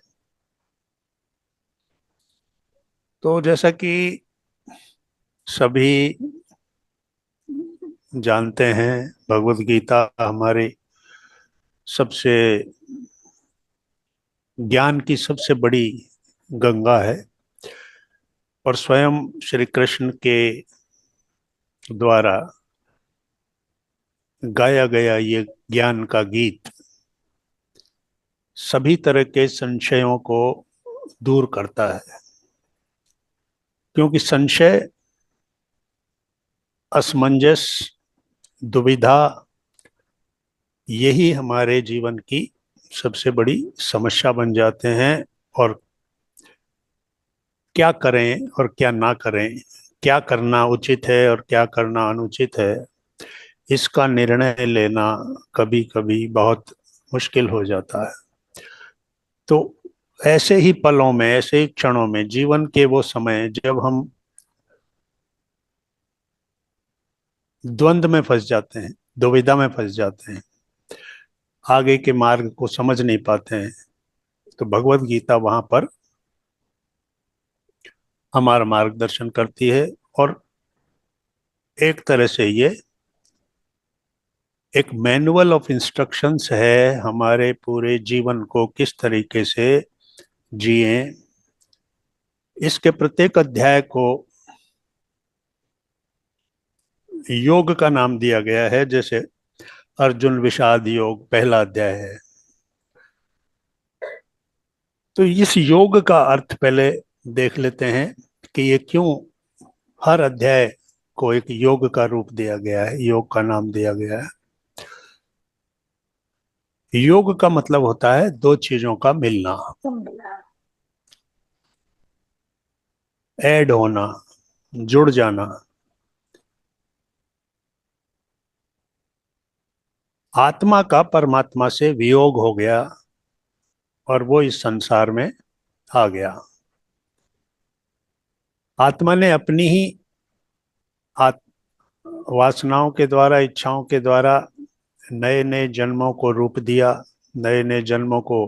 तो जैसा कि सभी जानते हैं, भगवत गीता हमारी सबसे ज्ञान की सबसे बड़ी गंगा है, और स्वयं श्री कृष्ण के द्वारा गाया गया ये ज्ञान का गीत सभी तरह के संशयों को दूर करता है। क्योंकि संशय, असमंजस, दुविधा, यही हमारे जीवन की सबसे बड़ी समस्या बन जाते हैं। और क्या करें और क्या ना करें, क्या करना उचित है और क्या करना अनुचित है, इसका निर्णय लेना कभी कभी बहुत मुश्किल हो जाता है। तो ऐसे ही पलों में, ऐसे ही क्षणों में, जीवन के वो समय जब हम द्वंद्व में फंस जाते हैं, दुविधा में फंस जाते हैं, आगे के मार्ग को समझ नहीं पाते हैं, तो भगवत गीता वहां पर हमारा मार्गदर्शन करती है। और एक तरह से ये एक मैनुअल ऑफ इंस्ट्रक्शंस है हमारे पूरे जीवन को किस तरीके से जिए। इसके प्रत्येक अध्याय को योग का नाम दिया गया है। जैसे अर्जुन विषाद योग पहला अध्याय है, तो इस योग का अर्थ पहले देख लेते हैं कि ये क्यों हर अध्याय को एक योग का रूप दिया गया है, योग का नाम दिया गया है। योग का मतलब होता है दो चीजों का मिलना, ऐड होना, जुड़ जाना। आत्मा का परमात्मा से वियोग हो गया और वो इस संसार में आ गया। आत्मा ने अपनी ही वासनाओं के द्वारा, इच्छाओं के द्वारा नए नए जन्मों को रूप दिया, नए नए जन्मों को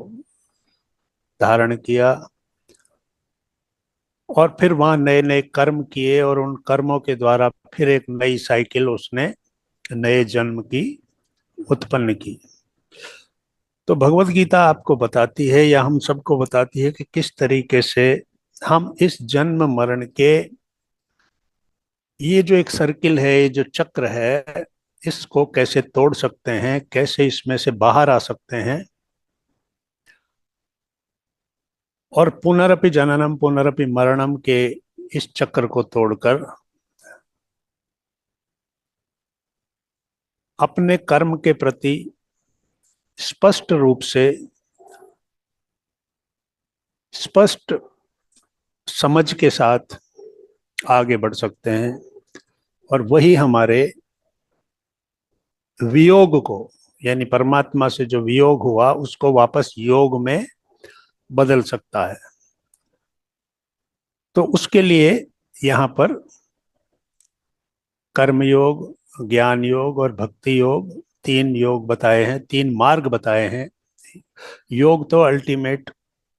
धारण किया, और फिर वहां नए नए कर्म किए, और उन कर्मों के द्वारा फिर एक नई साइकिल उसने नए जन्म की उत्पन्न की। तो भगवत गीता आपको बताती है, या हम सबको बताती है, कि किस तरीके से हम इस जन्म मरण के ये जो एक सर्किल है, ये जो चक्र है, इसको कैसे तोड़ सकते हैं, कैसे इसमें से बाहर आ सकते हैं, और पुनरपि जननम पुनरपि मरणम के इस चक्र को तोड़कर अपने कर्म के प्रति स्पष्ट रूप से, स्पष्ट समझ के साथ आगे बढ़ सकते हैं। और वही हमारे वियोग को, यानी परमात्मा से जो वियोग हुआ उसको वापस योग में बदल सकता है। तो उसके लिए यहाँ पर कर्म योग, ज्ञान योग और भक्ति योग, 3 योग बताए हैं, 3 मार्ग बताए हैं। योग तो अल्टीमेट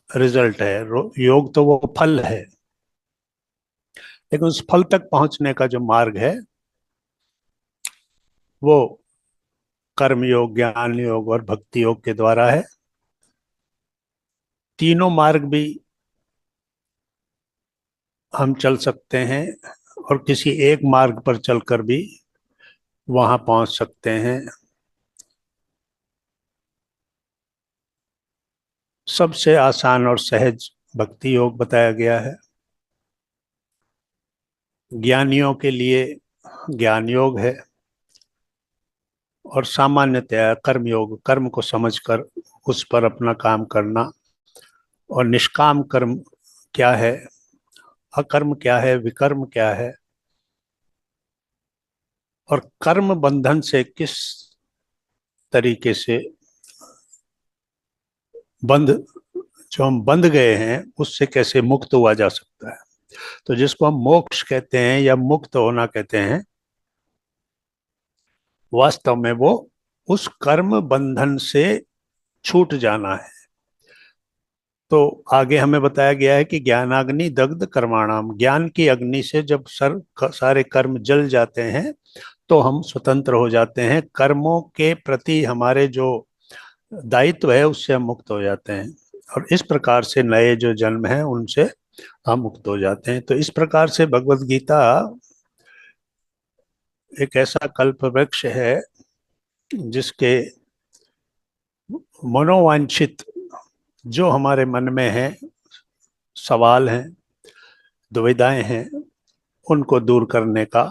रिजल्ट है, योग तो वो फल है, लेकिन उस फल तक पहुंचने का जो मार्ग है वो कर्म योग, ज्ञान योग और भक्ति योग के द्वारा है। तीनों मार्ग भी हम चल सकते हैं और किसी एक मार्ग पर चलकर भी वहां पहुंच सकते हैं। सबसे आसान और सहज भक्ति योग बताया गया है। ज्ञानियों के लिए ज्ञान योग है और सामान्यतया कर्म योग, कर्म को समझकर उस पर अपना काम करना। और निष्काम कर्म क्या है, अकर्म क्या है, विकर्म क्या है, और कर्म बंधन से किस तरीके से बंध, जो हम बंध गए हैं उससे कैसे मुक्त हुआ जा सकता है। तो जिसको हम मोक्ष कहते हैं या मुक्त होना कहते हैं, वास्तव में वो उस कर्म बंधन से छूट जाना है। तो आगे हमें बताया गया है कि ज्ञानाग्नि दग्ध कर्माणाम, ज्ञान की अग्नि से जब सारे कर्म जल जाते हैं तो हम स्वतंत्र हो जाते हैं। कर्मों के प्रति हमारे जो दायित्व है उससे हम मुक्त हो जाते हैं और इस प्रकार से नए जो जन्म हैं उनसे हम मुक्त हो जाते हैं। तो इस प्रकार से भगवत गीता एक ऐसा कल्प वृक्ष है जिसके मनोवांछित जो हमारे मन में है, सवाल हैं, दुविधाएं हैं, उनको दूर करने का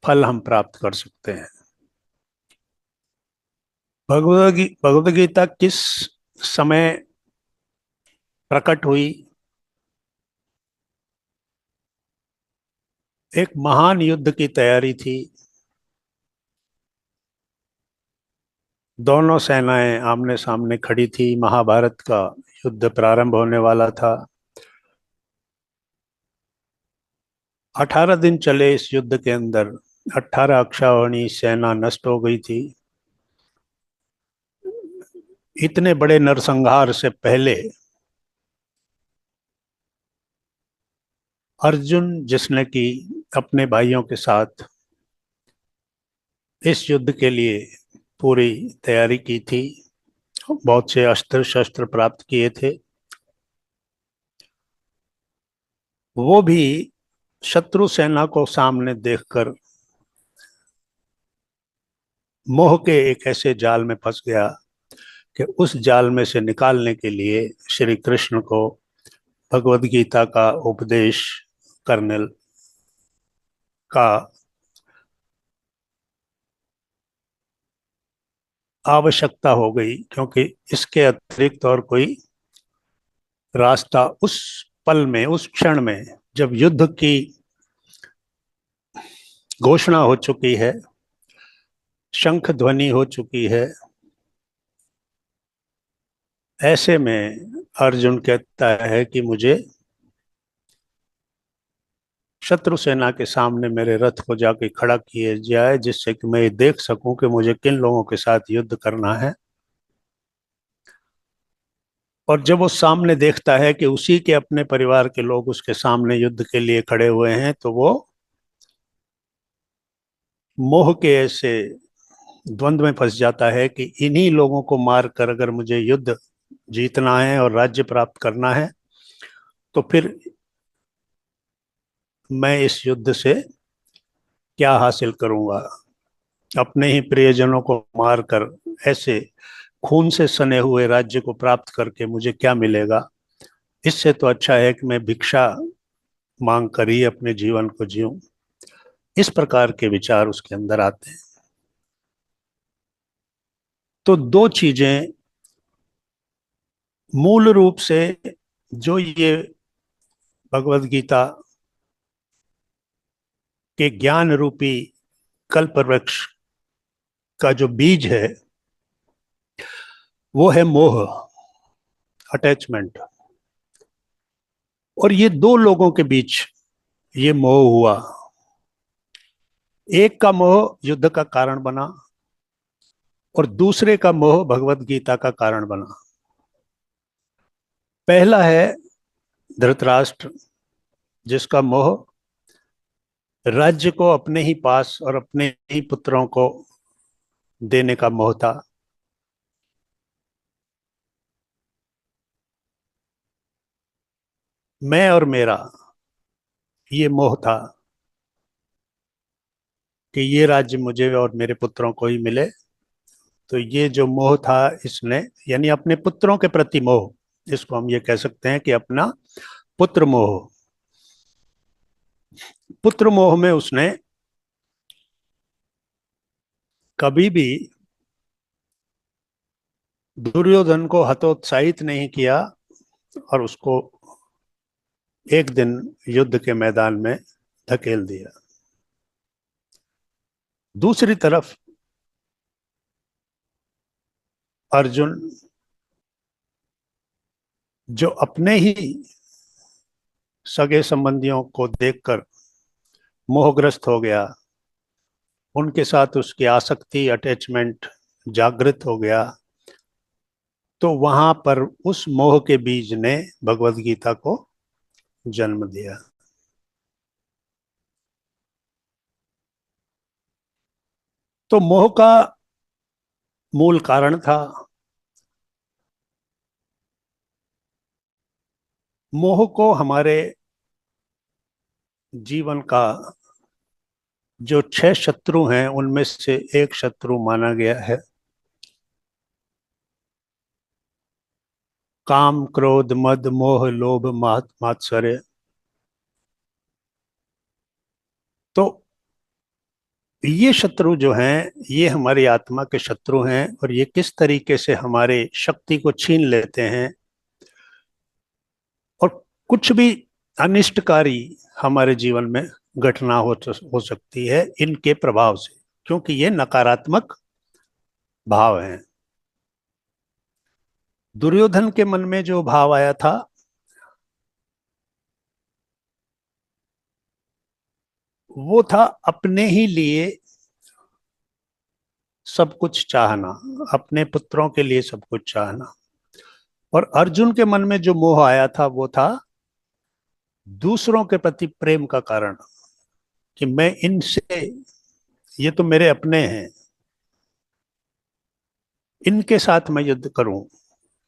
फल हम प्राप्त कर सकते हैं। भगवद गीता किस समय प्रकट हुई? एक महान युद्ध की तैयारी थी, दोनों सेनाएं आमने सामने खड़ी थी, महाभारत का युद्ध प्रारंभ होने वाला था। 18 दिन चले इस युद्ध के अंदर 18 अक्षौहिणी सेना नष्ट हो गई थी। इतने बड़े नरसंहार से पहले अर्जुन, जिसने कि अपने भाइयों के साथ इस युद्ध के लिए पूरी तैयारी की थी, बहुत से अस्त्र शस्त्र प्राप्त किए थे, वो भी शत्रु सेना को सामने देखकर मोह के एक ऐसे जाल में फंस गया कि उस जाल में से निकालने के लिए श्री कृष्ण को भगवद गीता का उपदेश करने का आवश्यकता हो गई, क्योंकि इसके अतिरिक्त और कोई रास्ता उस पल में, उस क्षण में जब युद्ध की घोषणा हो चुकी है, शंख ध्वनि हो चुकी है, ऐसे में अर्जुन कहता है कि मुझे शत्रु सेना के सामने मेरे रथ को जाके खड़ा किया जाए, जिससे कि मैं देख सकूं कि मुझे किन लोगों के साथ युद्ध करना है। और जब वो सामने देखता है कि उसी के अपने परिवार के लोग उसके सामने युद्ध के लिए खड़े हुए हैं, तो वो मोह के ऐसे द्वंद्व में फंस जाता है कि इन्हीं लोगों को मारकर अगर मुझे युद्ध जीतना है और राज्य प्राप्त करना है, तो फिर मैं इस युद्ध से क्या हासिल करूंगा? अपने ही प्रियजनों को मारकर ऐसे खून से सने हुए राज्य को प्राप्त करके मुझे क्या मिलेगा? इससे तो अच्छा है कि मैं भिक्षा मांग कर ही अपने जीवन को जीऊं। इस प्रकार के विचार उसके अंदर आते हैं। तो 2 चीजें मूल रूप से जो ये भगवद गीता के ज्ञान रूपी कल्प वृक्ष का जो बीज है वो है मोह, अटैचमेंट। और ये दो लोगों के बीच ये मोह हुआ। एक का मोह युद्ध का कारण बना और दूसरे का मोह भगवत गीता का कारण बना। पहला है धृतराष्ट्र, जिसका मोह राज्य को अपने ही पास और अपने ही पुत्रों को देने का मोह था। मैं और मेरा ये मोह था कि ये राज्य मुझे और मेरे पुत्रों को ही मिले। तो ये जो मोह था इसने, यानी अपने पुत्रों के प्रति मोह, इसको हम ये कह सकते हैं कि अपना पुत्र मोह, पुत्र मोह में उसने कभी भी दुर्योधन को हतोत्साहित नहीं किया और उसको एक दिन युद्ध के मैदान में धकेल दिया। दूसरी तरफ अर्जुन, जो अपने ही सगे संबंधियों को देखकर मोहग्रस्त हो गया, उनके साथ उसकी आसक्ति, अटैचमेंट जागृत हो गया, तो वहां पर उस मोह के बीज ने भगवत गीता को जन्म दिया। तो मोह का मूल कारण था, मोह को हमारे जीवन का जो 6 शत्रु हैं उनमें से एक शत्रु माना गया है। काम, क्रोध, मद, मोह, लोभ, मात्सर्य। तो ये शत्रु जो हैं, ये हमारी आत्मा के शत्रु हैं और ये किस तरीके से हमारे शक्ति को छीन लेते हैं और कुछ भी अनिष्टकारी हमारे जीवन में घटना हो सकती है इनके प्रभाव से, क्योंकि ये नकारात्मक भाव हैं। दुर्योधन के मन में जो भाव आया था वो था अपने ही लिए सब कुछ चाहना, अपने पुत्रों के लिए सब कुछ चाहना। और अर्जुन के मन में जो मोह आया था वो था दूसरों के प्रति प्रेम का कारण, कि मैं इनसे, ये तो मेरे अपने हैं, इनके साथ मैं युद्ध करूं।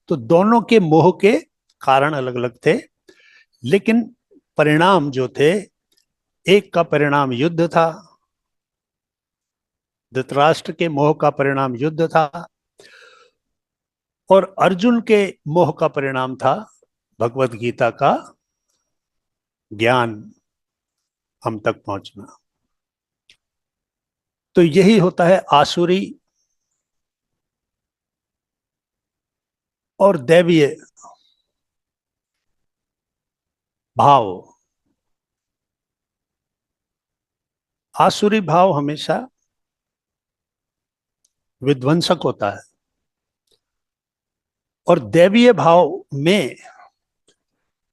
तो दोनों के मोह के कारण अलग अलग थे, लेकिन परिणाम जो थे, एक का परिणाम युद्ध था, धृतराष्ट्र के मोह का परिणाम युद्ध था, और अर्जुन के मोह का परिणाम था भगवत गीता का ज्ञान, हम तक पहुंचना। तो यही होता है आसुरी और दैवीय भाव। आसुरी भाव हमेशा विध्वंसक होता है और दैवीय भाव में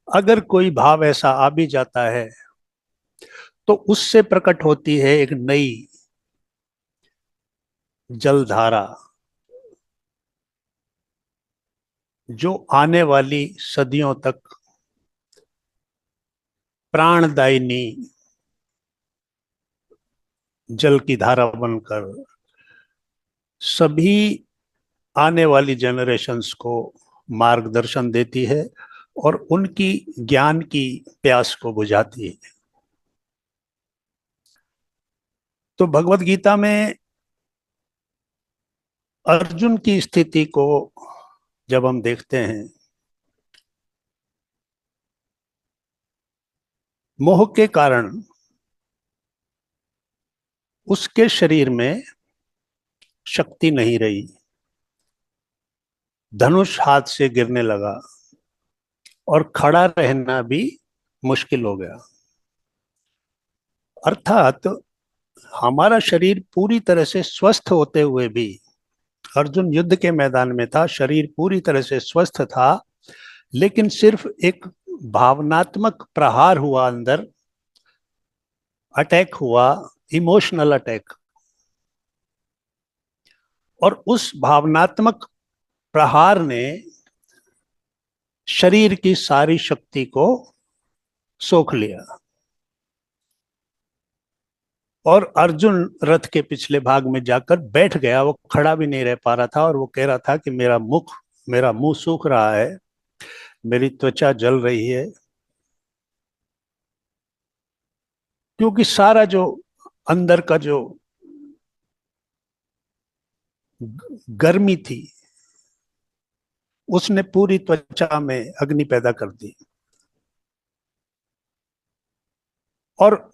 अगर कोई भाव ऐसा आ भी जाता है तो उससे प्रकट होती है एक नई जलधारा, जो आने वाली सदियों तक प्राणदायिनी जल की धारा बनकर सभी आने वाली जनरेशन्स को मार्गदर्शन देती है और उनकी ज्ञान की प्यास को बुझाती है। तो भगवत गीता में अर्जुन की स्थिति को जब हम देखते हैं, मोह के कारण उसके शरीर में शक्ति नहीं रही, धनुष हाथ से गिरने लगा और खड़ा रहना भी मुश्किल हो गया। अर्थात हमारा शरीर पूरी तरह से स्वस्थ होते हुए भी, अर्जुन युद्ध के मैदान में था, शरीर पूरी तरह से स्वस्थ था, लेकिन सिर्फ एक भावनात्मक प्रहार हुआ अंदर, अटैक हुआ, इमोशनल अटैक, और उस भावनात्मक प्रहार ने शरीर की सारी शक्ति को सोख लिया और अर्जुन रथ के पिछले भाग में जाकर बैठ गया। वो खड़ा भी नहीं रह पा रहा था और वो कह रहा था कि मेरा मुंह सूख रहा है, मेरी त्वचा जल रही है, क्योंकि सारा जो अंदर का जो गर्मी थी उसने पूरी त्वचा में अग्नि पैदा कर दी। और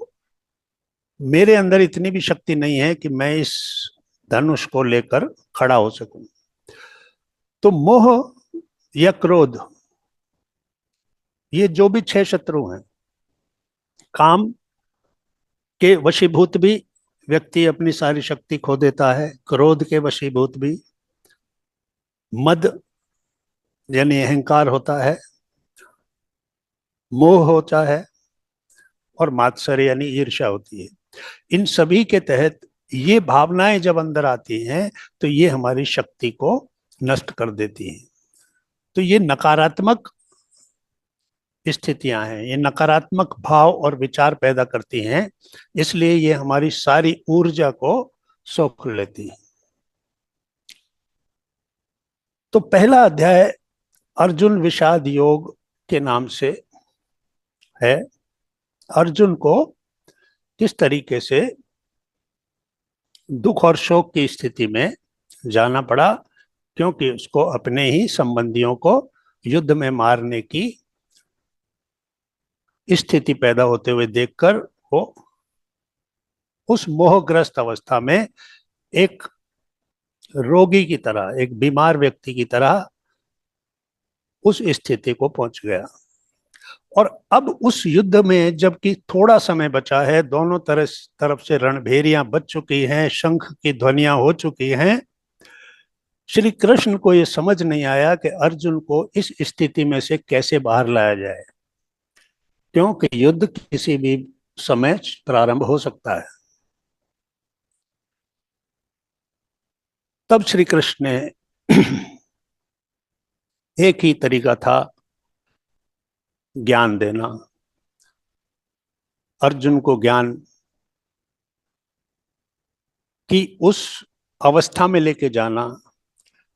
मेरे अंदर इतनी भी शक्ति नहीं है कि मैं इस धनुष को लेकर खड़ा हो सकूं। तो मोह या क्रोध, ये जो भी 6 शत्रु हैं, काम के वशीभूत भी व्यक्ति अपनी सारी शक्ति खो देता है, क्रोध के वशीभूत भी, मद यानी अहंकार होता है, मोह होता है, और मात्सर्य यानी ईर्ष्या होती है। इन सभी के तहत ये भावनाएं जब अंदर आती हैं तो ये हमारी शक्ति को नष्ट कर देती हैं। तो ये नकारात्मक स्थितियां हैं, ये नकारात्मक भाव और विचार पैदा करती हैं, इसलिए ये हमारी सारी ऊर्जा को सोख लेती हैं। तो पहला अध्याय अर्जुन विषाद योग के नाम से है। अर्जुन को किस तरीके से दुख और शोक की स्थिति में जाना पड़ा, क्योंकि उसको अपने ही संबंधियों को युद्ध में मारने की स्थिति पैदा होते हुए देखकर वो उस मोहग्रस्त अवस्था में एक रोगी की तरह, एक बीमार व्यक्ति की तरह उस स्थिति को पहुंच गया। और अब उस युद्ध में जबकि थोड़ा समय बचा है, दोनों तरफ से रणभेरियां बज चुकी हैं, शंख की ध्वनियां हो चुकी हैं, श्री कृष्ण को यह समझ नहीं आया कि अर्जुन को इस स्थिति में से कैसे बाहर लाया जाए, क्योंकि युद्ध किसी भी समय प्रारंभ हो सकता है। तब श्री कृष्ण ने एक ही तरीका था ज्ञान देना, अर्जुन को ज्ञान की उस अवस्था में लेके जाना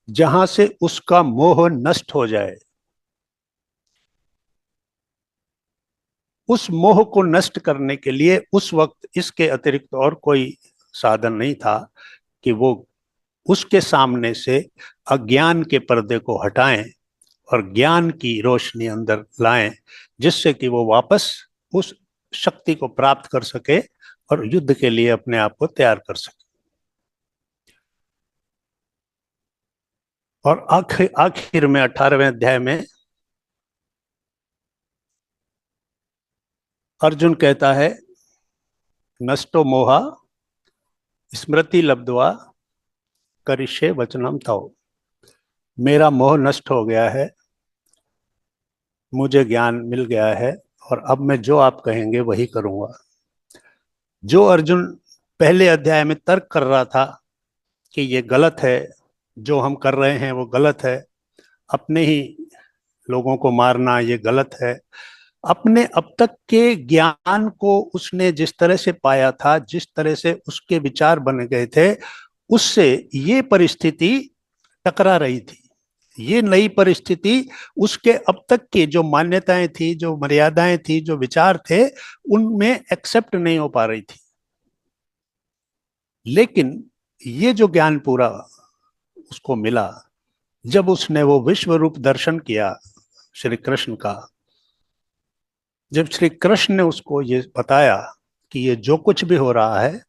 जहां से उसका मोह नष्ट हो जाए। उस मोह को नष्ट करने के लिए उस वक्त इसके अतिरिक्त और कोई साधन नहीं था कि वो उसके सामने से अज्ञान के पर्दे को हटाएं और ज्ञान की रोशनी अंदर लाएं, जिससे कि वो वापस उस शक्ति को प्राप्त कर सके और युद्ध के लिए अपने आप को तैयार कर सके। और आखिर में 18वें अध्याय में अर्जुन कहता है, नष्टो मोहा स्मृति लब्ध्वा करिष्ये वचनम तव। मेरा मोह नष्ट हो गया है, मुझे ज्ञान मिल गया है, और अब मैं जो आप कहेंगे वही करूंगा। जो अर्जुन पहले अध्याय में तर्क कर रहा था कि ये गलत है, जो हम कर रहे हैं वो गलत है, अपने ही लोगों को मारना ये गलत है, अपने अब तक के ज्ञान को उसने जिस तरह से पाया था, जिस तरह से उसके विचार बन गए थे, उससे ये परिस्थिति टकरा रही थी। ये नई परिस्थिति उसके अब तक की जो मान्यताएं थी, जो मर्यादाएं थी, जो विचार थे, उनमें एक्सेप्ट नहीं हो पा रही थी। लेकिन ये जो ज्ञान पूरा उसको मिला, जब उसने वो विश्व रूप दर्शन किया श्री कृष्ण का, जब श्री कृष्ण ने उसको ये बताया कि ये जो कुछ भी हो रहा है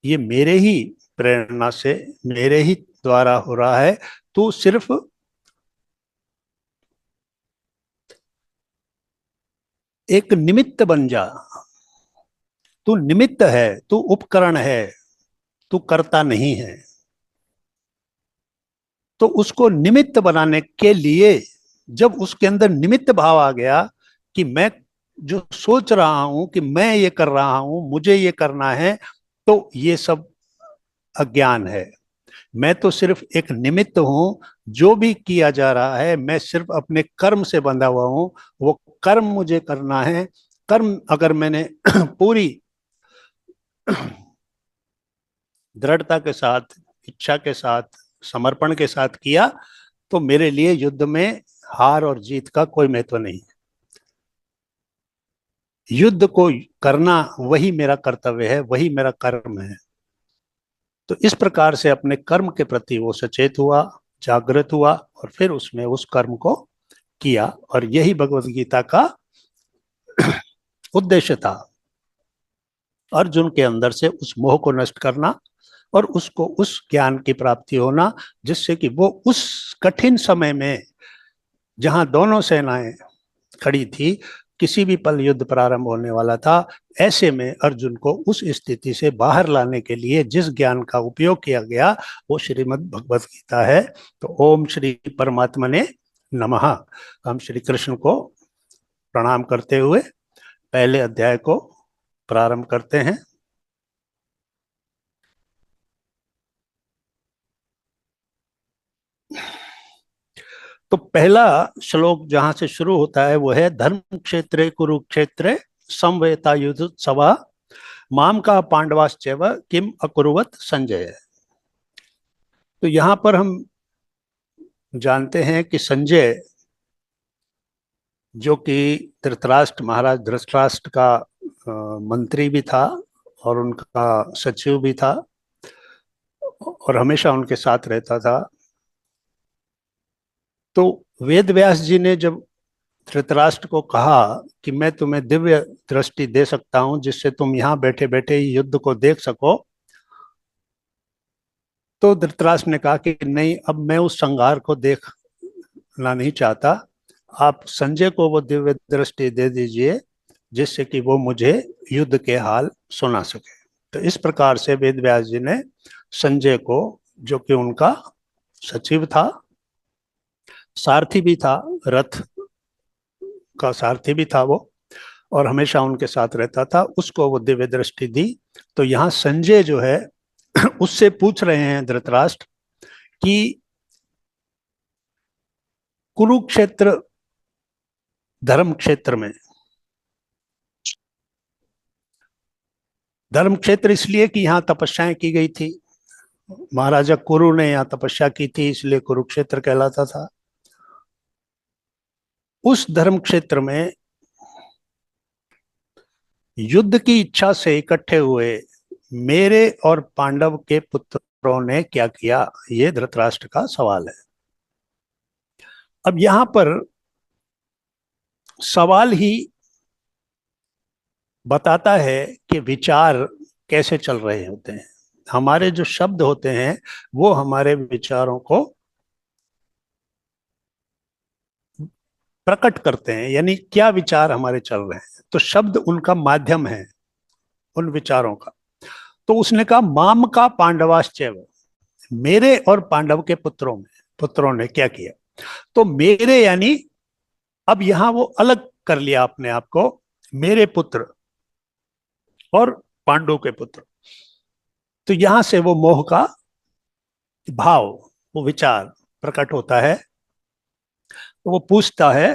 ये मेरे ही प्रेरणा से, मेरे ही द्वारा हो रहा है, तू सिर्फ एक निमित्त बन जा, तू निमित्त है, तू उपकरण है, तू कर्ता नहीं है। तो उसको निमित्त बनाने के लिए जब उसके अंदर निमित्त भाव आ गया कि मैं जो सोच रहा हूं कि मैं ये कर रहा हूं, मुझे ये करना है, तो ये सब अज्ञान है। मैं तो सिर्फ एक निमित्त हूं। जो भी किया जा रहा है मैं सिर्फ अपने कर्म से बंधा हुआ हूं। वो कर्म मुझे करना है। कर्म अगर मैंने पूरी दृढ़ता के साथ, इच्छा के साथ, समर्पण के साथ किया, तो मेरे लिए युद्ध में हार और जीत का कोई महत्व नहीं। युद्ध को करना वही मेरा कर्तव्य है, वही मेरा कर्म है। तो इस प्रकार से अपने कर्म के प्रति वो सचेत हुआ, जागृत हुआ, और फिर उसने उस कर्म को किया। और यही भगवत गीता का उद्देश्य था, अर्जुन के अंदर से उस मोह को नष्ट करना और उसको उस ज्ञान की प्राप्ति होना, जिससे कि वो उस कठिन समय में जहां दोनों सेनाएं खड़ी थी, किसी भी पल युद्ध प्रारंभ होने वाला था, ऐसे में अर्जुन को उस स्थिति से बाहर लाने के लिए जिस ज्ञान का उपयोग किया गया वो श्रीमद् भगवत गीता है। तो ओम श्री परमात्मने नमः। हम श्री कृष्ण को प्रणाम करते हुए पहले अध्याय को प्रारंभ करते हैं। तो पहला श्लोक जहां से शुरू होता है वो है, धर्म क्षेत्रे कुरुक्षेत्रे समवेता युद्ध सभा माम का पांडवाश्चैव किम अकुर्वत संजय। तो यहां पर हम जानते हैं कि संजय, जो कि धृतराष्ट्र, महाराज धृतराष्ट्र का मंत्री भी था और उनका सचिव भी था और हमेशा उनके साथ रहता था। तो वेद व्यास जी ने जब धृतराष्ट्र को कहा कि मैं तुम्हें दिव्य दृष्टि दे सकता हूं जिससे तुम यहां बैठे बैठे ही युद्ध को देख सको, तो धृतराष्ट्र ने कहा कि नहीं, अब मैं उस संघार को देखना नहीं चाहता। आप संजय को वो दिव्य दृष्टि दे दीजिए जिससे कि वो मुझे युद्ध के हाल सुना सके। तो इस प्रकार से वेद व्यास जी ने संजय को, जो कि उनका सचिव था, सारथी भी था, रथ का सारथी भी था वो, और हमेशा उनके साथ रहता था, उसको वो दिव्य दृष्टि दी। तो यहाँ संजय जो है उससे पूछ रहे हैं धृतराष्ट्र कि कुरुक्षेत्र धर्म क्षेत्र में, धर्म क्षेत्र इसलिए कि यहाँ तपस्याएं की गई थी, महाराजा कुरु ने यहाँ तपस्या की थी, इसलिए कुरुक्षेत्र कहलाता था। उस धर्म क्षेत्र में युद्ध की इच्छा से इकट्ठे हुए मेरे और पांडव के पुत्रों ने क्या किया, ये धृतराष्ट्र का सवाल है। अब यहां पर सवाल ही बताता है कि विचार कैसे चल रहे होते हैं। हमारे जो शब्द होते हैं वो हमारे विचारों को प्रकट करते हैं, यानी क्या विचार हमारे चल रहे हैं। तो शब्द उनका माध्यम है, उन विचारों का। तो उसने कहा माम का पांडवाश्चैव, मेरे और पांडव के पुत्रों ने क्या किया। तो मेरे यानी अब यहां वो अलग कर लिया अपने आप को, मेरे पुत्र और पांडव के पुत्र। तो यहां से वो मोह का भाव, वो विचार प्रकट होता है। तो वो पूछता है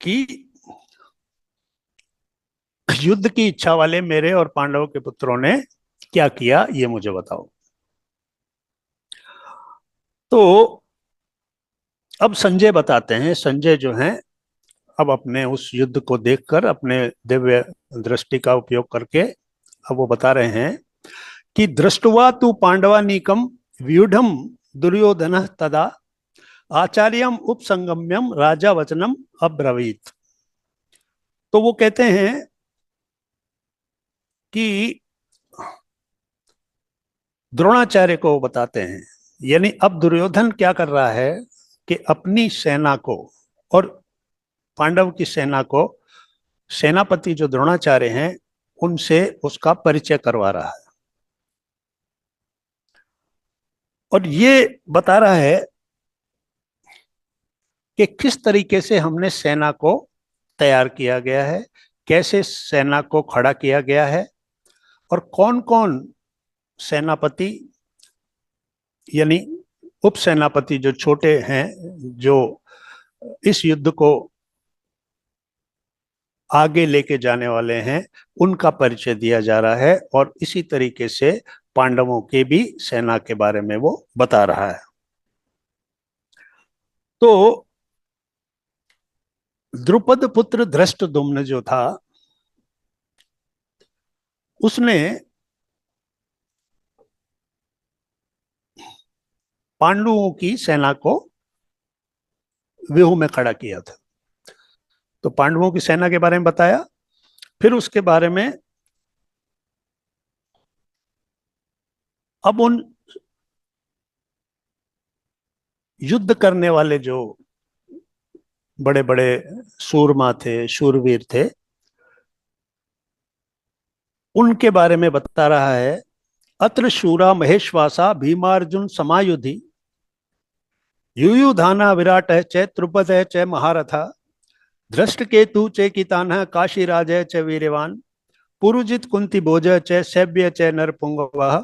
कि युद्ध की इच्छा वाले मेरे और पांडव के पुत्रों ने क्या किया, ये मुझे बताओ। तो अब संजय बताते हैं। संजय जो हैं अब अपने उस युद्ध को देखकर, अपने दिव्य दृष्टि का उपयोग करके अब वो बता रहे हैं कि दृष्टवा तु पांडवानीकम व्यूढ़म दुर्योधन तदा आचार्यम उपसंगम्यम राजा वचनम अब्रवीत। तो वो कहते हैं कि द्रोणाचार्य को बताते हैं, यानी अब दुर्योधन क्या कर रहा है कि अपनी सेना को और पांडव की सेना को, सेनापति जो द्रोणाचार्य हैं उनसे उसका परिचय करवा रहा है और ये बता रहा है कि किस तरीके से हमने सेना को तैयार किया गया है, कैसे सेना को खड़ा किया गया है, और कौन कौन सेनापति यानी उप सेनापति जो छोटे हैं, जो इस युद्ध को आगे लेके जाने वाले हैं, उनका परिचय दिया जा रहा है। और इसी तरीके से पांडवों के भी सेना के बारे में वो बता रहा है। तो द्रुपद पुत्र धृष्टद्युम्न जो था, उसने पांडवों की सेना को व्यूह में खड़ा किया था। तो पांडवों की सेना के बारे में बताया, फिर उसके बारे में अब उन युद्ध करने वाले जो बड़े बड़े सूरमा थे, शूरवीर थे, उनके बारे में बता रहा है। अत्र शूरा महेश्वासा भीमार्जुन समायुधि युयुधाना विराट च द्रुपद च महारथा धृष्टकेतु च कितानः काशीराज च वीरवान पुरुजित कुंती भोज च सैव्य च नरपुंगवः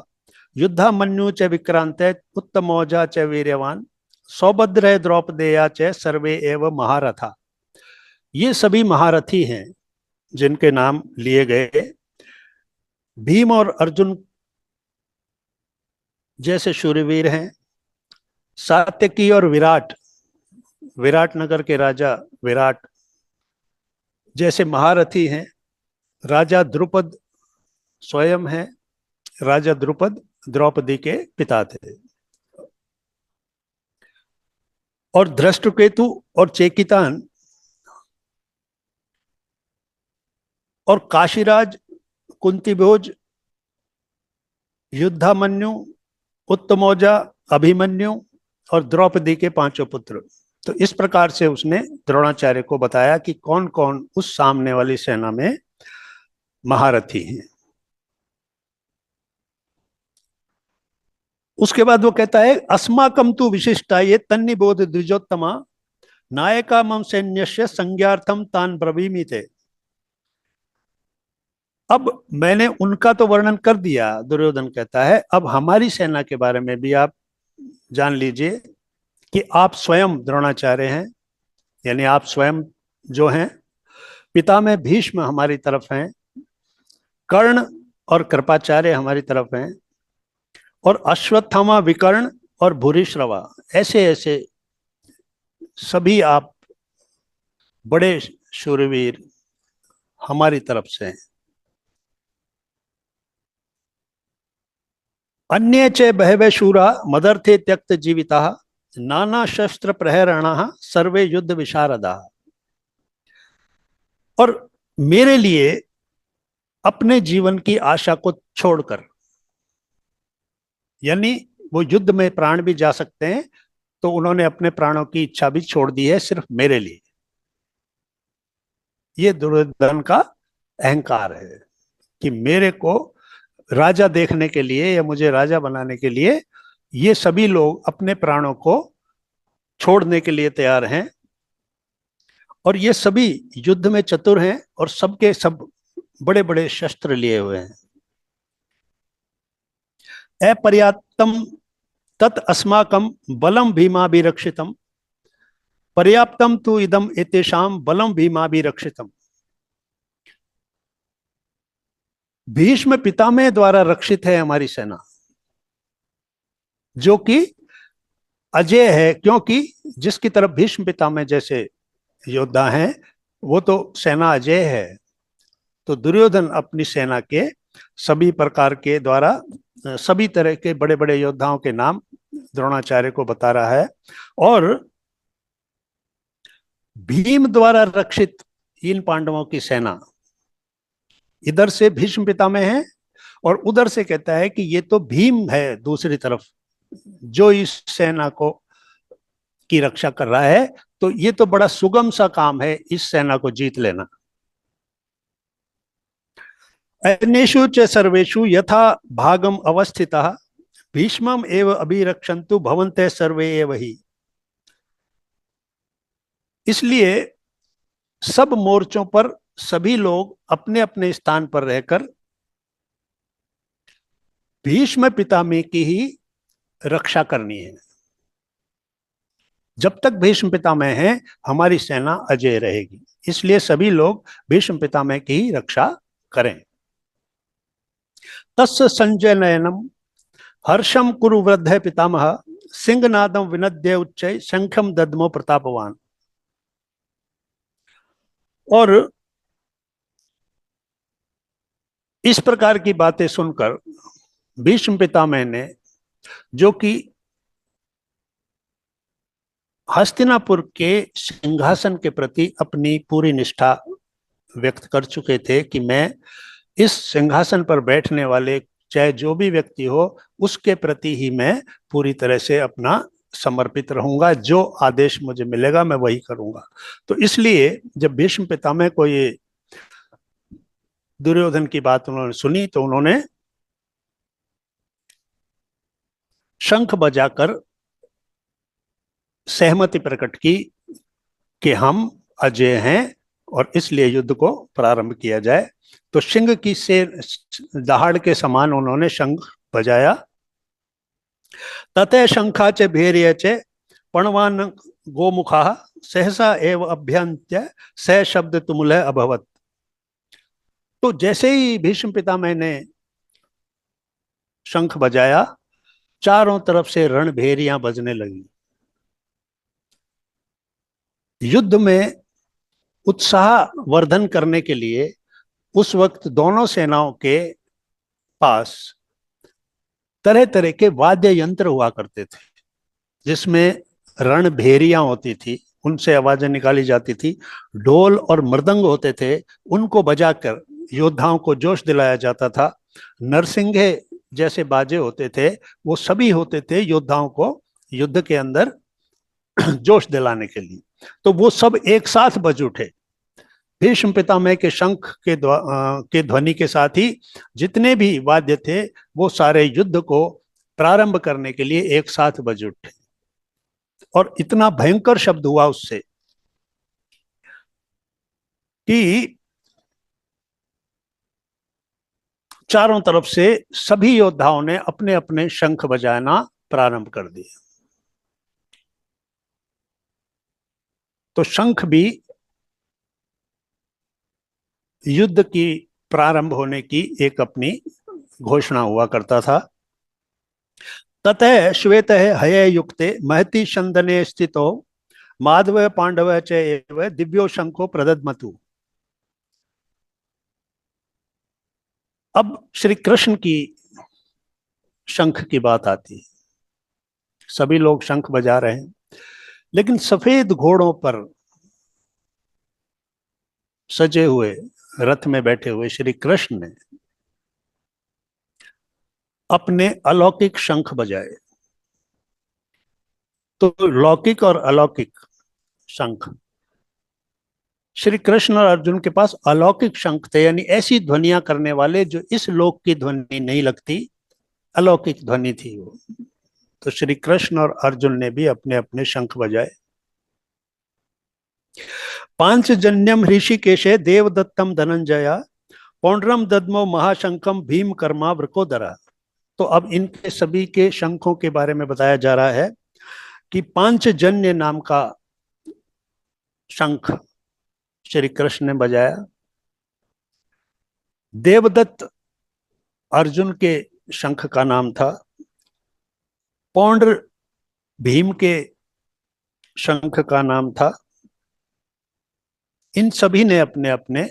युद्धामन्यु च विक्रांत उत्तमौजा च वीरवान सौभद्र द्रौपदेया च सर्वे एव महारथा। ये सभी महारथी हैं जिनके नाम लिए गए। भीम और अर्जुन जैसे शूरवीर हैं, सात्यकी और विराट, विराट नगर के राजा विराट जैसे महारथी हैं। राजा द्रुपद स्वयं हैं, राजा द्रुपद द्रौपदी के पिता थे। और धृष्टकेतु और चेकितान और काशीराज, कुंतीभोज, युद्धामन्यु, उत्तमौजा, अभिमन्यु और द्रौपदी के पांचों पुत्र। तो इस प्रकार से उसने द्रोणाचार्य को बताया कि कौन कौन उस सामने वाली सेना में महारथी हैं। उसके बाद वो कहता है अस्माकम तु विशिष्टा ये तन्निबोध द्विजोत्तमा नायका मम सैन्यस्य संज्ञार्थम तान ब्रवीमीते। अब मैंने उनका तो वर्णन कर दिया, दुर्योधन कहता है, अब हमारी सेना के बारे में भी आप जान लीजिए कि आप स्वयं द्रोणाचार्य हैं, यानी आप स्वयं जो हैं। पिता में भीष्म हमारी तरफ हैं, कर्ण और कृपाचार्य हमारी तरफ हैं, और अश्वत्थामा, विकर्ण और भूरिश्रवा, ऐसे ऐसे सभी आप बड़े शूरवीर हमारी तरफ से हैं। अन्ये च बहवे शूरा मदर्थे त्यक्त जीविता नाना शस्त्र प्रहरणा सर्वे युद्ध विशारदा। और मेरे लिए अपने जीवन की आशा को छोड़कर, यानी वो युद्ध में प्राण भी जा सकते हैं, तो उन्होंने अपने प्राणों की इच्छा भी छोड़ दी है सिर्फ मेरे लिए। ये दुर्योधन का अहंकार है कि मेरे को राजा देखने के लिए या मुझे राजा बनाने के लिए ये सभी लोग अपने प्राणों को छोड़ने के लिए तैयार हैं। और ये सभी युद्ध में चतुर हैं और सबके सब बड़े बड़े शस्त्र लिए हुए हैं। अपर्याप्तम तत् अस्माकं बलम भीमाभिरक्षितम पर्याप्तम तु इदम एतेषाम बलम भीमाभिरक्षितम। भीष्म पितामह द्वारा रक्षित है हमारी सेना, जो कि अजय है, क्योंकि जिसकी तरफ भीष्म पितामह जैसे योद्धा हैं वो तो सेना अजय है। तो दुर्योधन अपनी सेना के सभी प्रकार के द्वारा सभी तरह के बड़े बड़े योद्धाओं के नाम द्रोणाचार्य को बता रहा है। और भीम द्वारा रक्षित इन पांडवों की सेना, इधर से भीष्म पितामह है और उधर से कहता है कि ये तो भीम है दूसरी तरफ जो इस सेना को की रक्षा कर रहा है। तो ये तो बड़ा सुगम सा काम है इस सेना को जीत लेना। अन्येषु च सर्वेषु यथा भागम अवस्थितः भीष्मम एव अभिरक्षन्तु भवन्ते सर्वे एव ही। इसलिए सब मोर्चों पर सभी लोग अपने अपने स्थान पर रहकर भीष्म पितामह की ही रक्षा करनी है। जब तक भीष्म पितामह हैं, हमारी सेना अजय रहेगी। इसलिए सभी लोग भीष्म पितामह की ही रक्षा करें। तस्य संजय नयनम हर्षम कुरु वृद्ध पितामह सिंहनादम विनद्य उच्चय शंखम दद्मो प्रतापवान। और इस प्रकार की बातें सुनकर भीष्म पितामह ने, जो कि हस्तिनापुर के सिंहासन के प्रति अपनी पूरी निष्ठा व्यक्त कर चुके थे कि मैं इस सिंहासन पर बैठने वाले चाहे जो भी व्यक्ति हो उसके प्रति ही मैं पूरी तरह से अपना समर्पित रहूंगा, जो आदेश मुझे मिलेगा मैं वही करूंगा। तो इसलिए जब भीष्म पितामह को ये दुर्योधन की बात उन्होंने सुनी तो उन्होंने शंख बजाकर सहमति प्रकट की कि हम अजय हैं और इसलिए युद्ध को प्रारंभ किया जाए। तो सिंह की से दहाड़ के समान उन्होंने शंख बजाया। ततः शंखा च भैर्य च पणवान गोमुखा सहसा एव अभ्यंत्य स शब्द तुमुलः अभवत। तो जैसे ही भीष्म पितामह ने शंख बजाया, चारों तरफ से रणभेरियां बजने लगी। युद्ध में उत्साह वर्धन करने के लिए उस वक्त दोनों सेनाओं के पास तरह तरह के वाद्य यंत्र हुआ करते थे, जिसमें रणभेरियां होती थी, उनसे आवाजें निकाली जाती थी। ढोल और मृदंग होते थे, उनको बजाकर योद्धाओं को जोश दिलाया जाता था। नरसिंघे जैसे बाजे होते थे, वो सभी होते थे योद्धाओं को युद्ध के अंदर जोश दिलाने के लिए। तो वो सब एक साथ बज उठे। भीष्म पितामह के शंख के ध्वनि के साथ ही जितने भी वाद्य थे वो सारे युद्ध को प्रारंभ करने के लिए एक साथ बज उठे। और इतना भयंकर शब्द हुआ उससे कि चारों तरफ से सभी योद्धाओं ने अपने अपने शंख बजाना प्रारंभ कर दिया। तो शंख भी युद्ध की प्रारंभ होने की एक अपनी घोषणा हुआ करता था। ततः श्वेत हय युक्ते महति चंदने स्थितो माधव पांडव च एव दिव्यो शंखो प्रदद्मतु। अब श्री कृष्ण की शंख की बात आती है। सभी लोग शंख बजा रहे हैं, लेकिन सफेद घोड़ों पर सजे हुए रथ में बैठे हुए श्री कृष्ण ने अपने अलौकिक शंख बजाए। तो लौकिक और अलौकिक शंख, श्री कृष्ण और अर्जुन के पास अलौकिक शंख थे, यानी ऐसी ध्वनियां करने वाले जो इस लोक की ध्वनि नहीं लगती, अलौकिक ध्वनि थी वो। तो श्री कृष्ण और अर्जुन ने भी अपने अपने शंख बजाए। पांचजन्यम ऋषिकेशे देवदत्तम धनंजया पौंड्रम दद्मो महाशंखम भीम कर्मा वृकोदरा। तो अब इनके सभी के शंखों के बारे में बताया जा रहा है कि पांचजन्य नाम का शंख श्री कृष्ण ने बजाया। देवदत्त अर्जुन के शंख का नाम था। पौंड्र भीम के शंख का नाम था। इन सभी ने अपने अपने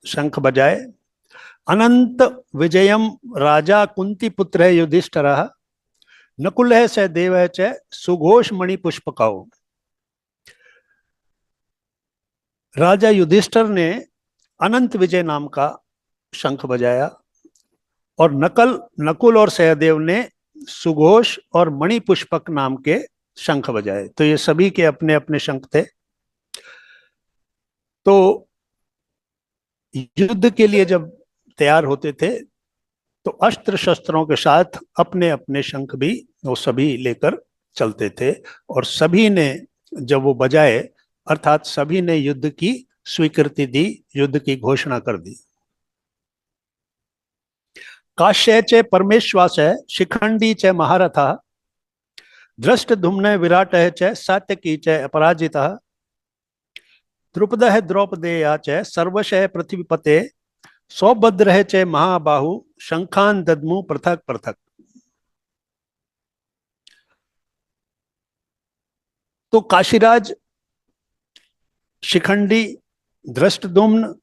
शंख बजाए। अनंत विजयम राजा कुंती पुत्र युधिष्ठिर नकुल स देव च सुघोष मणि पुष्पकाओ। राजा युधिष्ठिर ने अनंत विजय नाम का शंख बजाया और नकुल और सहदेव ने सुघोष और मणि पुष्पक नाम के शंख बजाए। तो ये सभी के अपने अपने शंख थे। तो युद्ध के लिए जब तैयार होते थे तो अस्त्र शस्त्रों के साथ अपने अपने शंख भी वो सभी लेकर चलते थे। और सभी ने जब वो बजाए, अर्थात सभी ने युद्ध की स्वीकृति दी, युद्ध की घोषणा कर दी। काश्य च परमेश्वास शिखंडी च महारथ धृष्टद्युम्न विराट च सात्यकी च अपराजिता द्रुपद द्रौपदेया च सर्वशः पृथ्वीपते सौभद्र च महाबाहु शंखान दद्मु पृथक पृथक। तो काशीराज, शिखंडी, धृष्टद्युम्न,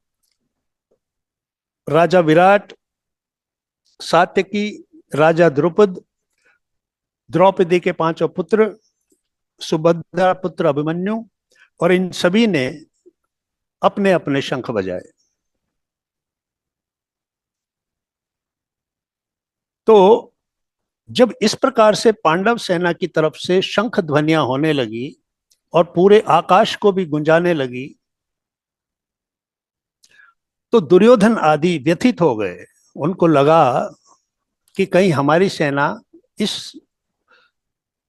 राजा विराट, सात्यकी, राजा द्रुपद, द्रौपदी के पांचों पुत्र, सुभद्रा पुत्र अभिमन्यु, और इन सभी ने अपने अपने शंख बजाए। तो जब इस प्रकार से पांडव सेना की तरफ से शंख ध्वनियां होने लगी और पूरे आकाश को भी गुंजाने लगी, तो दुर्योधन आदि व्यथित हो गए। उनको लगा कि कहीं हमारी सेना इस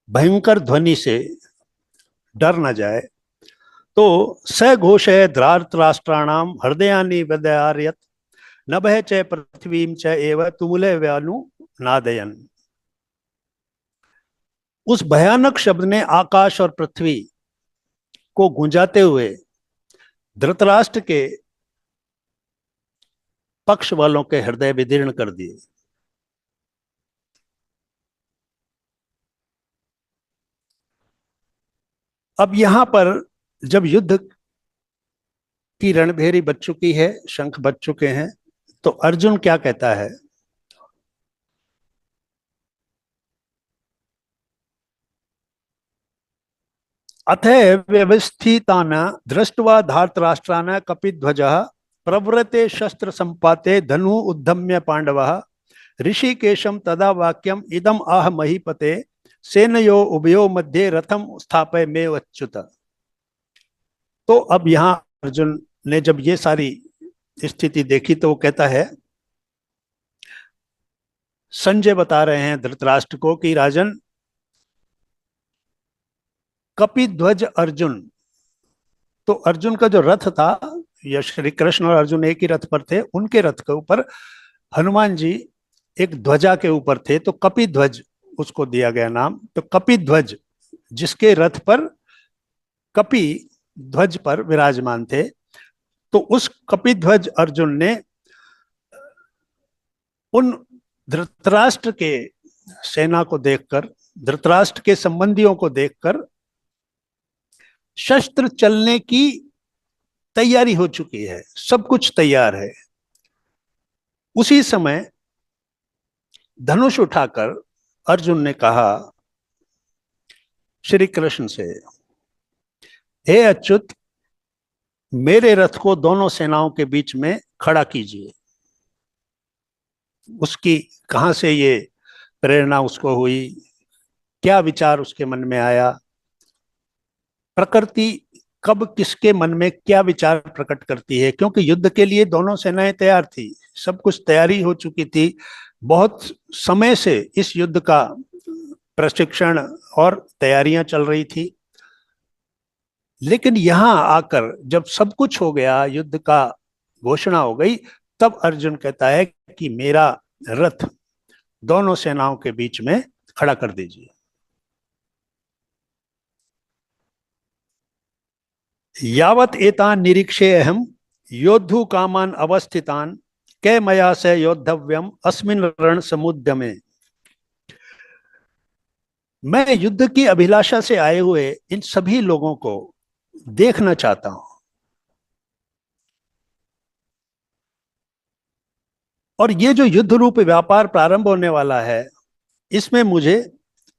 भयंकर ध्वनि से डर न जाए। तो स घोष धृतराष्ट्राणाम हृदयानि व्यदयार्यत नभः च पृथ्वीं च एव तुमुले व्यानु नादयन। उस भयानक शब्द ने आकाश और पृथ्वी को गुंजाते हुए धृतराष्ट्र के पक्ष वालों के हृदय विदीर्ण कर दिए। अब यहां पर जब युद्ध की रणभेरी बज चुकी है, शंख बज चुके हैं, तो अर्जुन क्या कहता है? अथ व्यवस्थितान दृष्ट्वा धार्तराष्ट्रान् कपिध्वजः प्रवृते शस्त्र संपाते धनु उद्धम्य पांडवः ऋषिकेशम तदा वाक्यम इदम आह महीपते सेनयो उभयो मध्ये रथम स्थापय में अच्युत। तो अब यहां अर्जुन ने जब ये सारी स्थिति देखी तो वो कहता है, संजय बता रहे हैं धृतराष्ट्र को कि राजन, कपिध्वज अर्जुन, तो अर्जुन का जो रथ था, या श्री कृष्ण और अर्जुन एक ही रथ पर थे, उनके रथ के ऊपर हनुमान जी एक ध्वजा के ऊपर थे, तो कपिध्वज उसको दिया गया नाम। तो कपिध्वज जिसके रथ पर कपि ध्वज पर विराजमान थे, तो उस कपिध्वज अर्जुन ने उन धृतराष्ट्र के सेना को देखकर, धृतराष्ट्र के संबंधियों को देखकर, शस्त्र चलने की तैयारी हो चुकी है, सब कुछ तैयार है, उसी समय धनुष उठाकर अर्जुन ने कहा श्री कृष्ण से, हे अच्युत, मेरे रथ को दोनों सेनाओं के बीच में खड़ा कीजिए। उसकी कहां से ये प्रेरणा उसको हुई, क्या विचार उसके मन में आया, प्रकृति कब किसके मन में क्या विचार प्रकट करती है, क्योंकि युद्ध के लिए दोनों सेनाएं तैयार थी, सब कुछ तैयारी हो चुकी थी, बहुत समय से इस युद्ध का प्रशिक्षण और तैयारियां चल रही थी। लेकिन यहां आकर जब सब कुछ हो गया, युद्ध का घोषणा हो गई, तब अर्जुन कहता है कि मेरा रथ दोनों सेनाओं के बीच में खड़ा कर दीजिए। यावत एतान निरीक्षे अहम योद्धु कामान अवस्थितान कै मया से योद्धव्यम अस्मिन रण समुद्यमे। मैं युद्ध की अभिलाषा से आए हुए इन सभी लोगों को देखना चाहता हूं, और ये जो युद्ध रूप व्यापार प्रारंभ होने वाला है, इसमें मुझे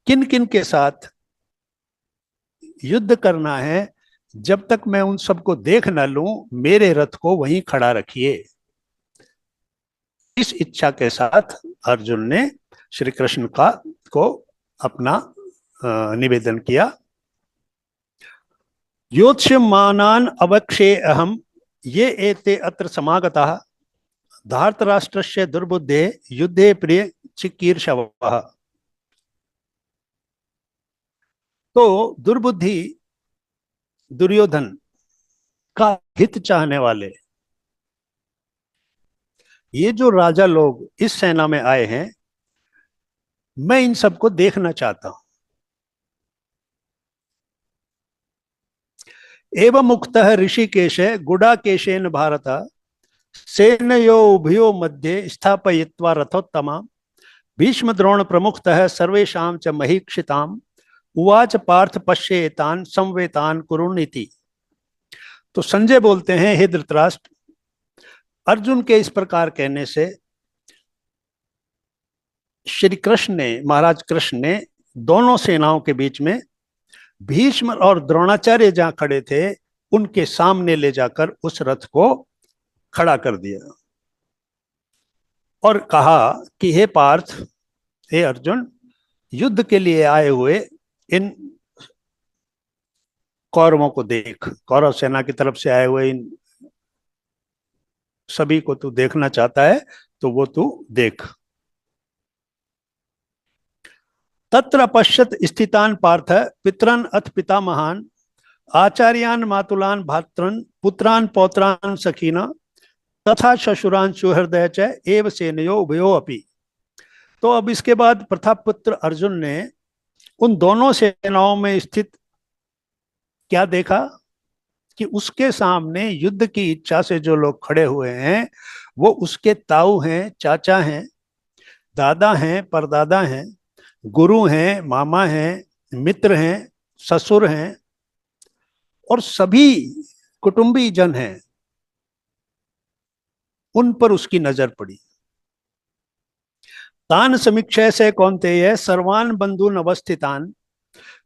किन किन के साथ युद्ध करना है, जब तक मैं उन सबको देख न लूं, मेरे रथ को वहीं खड़ा रखिए। इस इच्छा के साथ अर्जुन ने श्री कृष्ण को अपना निवेदन किया। योत्स्यमानान अवक्षे अहम ये एते अत्र समागताः धार्तराष्ट्रस्य दुर्बुद्धे युद्धे प्रिय चिकीर्षवः। तो दुर्बुद्धि दुर्योधन का हित चाहने वाले ये जो राजा लोग इस सेना में आए हैं, मैं इन सबको देखना चाहता हूं। एवं मुक्तः ऋषिकेश गुडाकेशेन भारत सेनयो उभयो मध्ये स्थापयित्वा रथोत्तमा भीष्म द्रोण प्रमुखतः सर्वेषां च महीक्षिताम उवाच पार्थ पश्येतान संवेतान कुरुनीति। तो संजय बोलते हैं, हे धृतराष्ट्र, अर्जुन के इस प्रकार कहने से श्री कृष्ण ने, महाराज कृष्ण ने दोनों सेनाओं के बीच में भीष्म और द्रोणाचार्य जहां खड़े थे उनके सामने ले जाकर उस रथ को खड़ा कर दिया और कहा कि हे पार्थ, हे अर्जुन, युद्ध के लिए आए हुए इन कौरवों को देख। कौरव सेना की तरफ से आए हुए इन सभी को तू देखना चाहता है तो वो तू देख। तत्र पश्यत स्थितान पार्थ पितरन अथ पितामहान आचार्यान मातुलान भात्रन पुत्रान पौत्रान सखीना तथा शशुरान सुहृदय च एव सेनयो उभयो अपि। तो अब इसके बाद प्रथापुत्र अर्जुन ने उन दोनों सेनाओं में स्थित क्या देखा कि उसके सामने युद्ध की इच्छा से जो लोग खड़े हुए हैं वो उसके ताऊ हैं, चाचा हैं, दादा हैं, परदादा हैं, गुरु हैं, मामा हैं, मित्र हैं, ससुर हैं और सभी कुटुंबी जन हैं। उन पर उसकी नजर पड़ी। तान समीक्षय से कौन्तेय सर्वान बंधुन अवस्थितान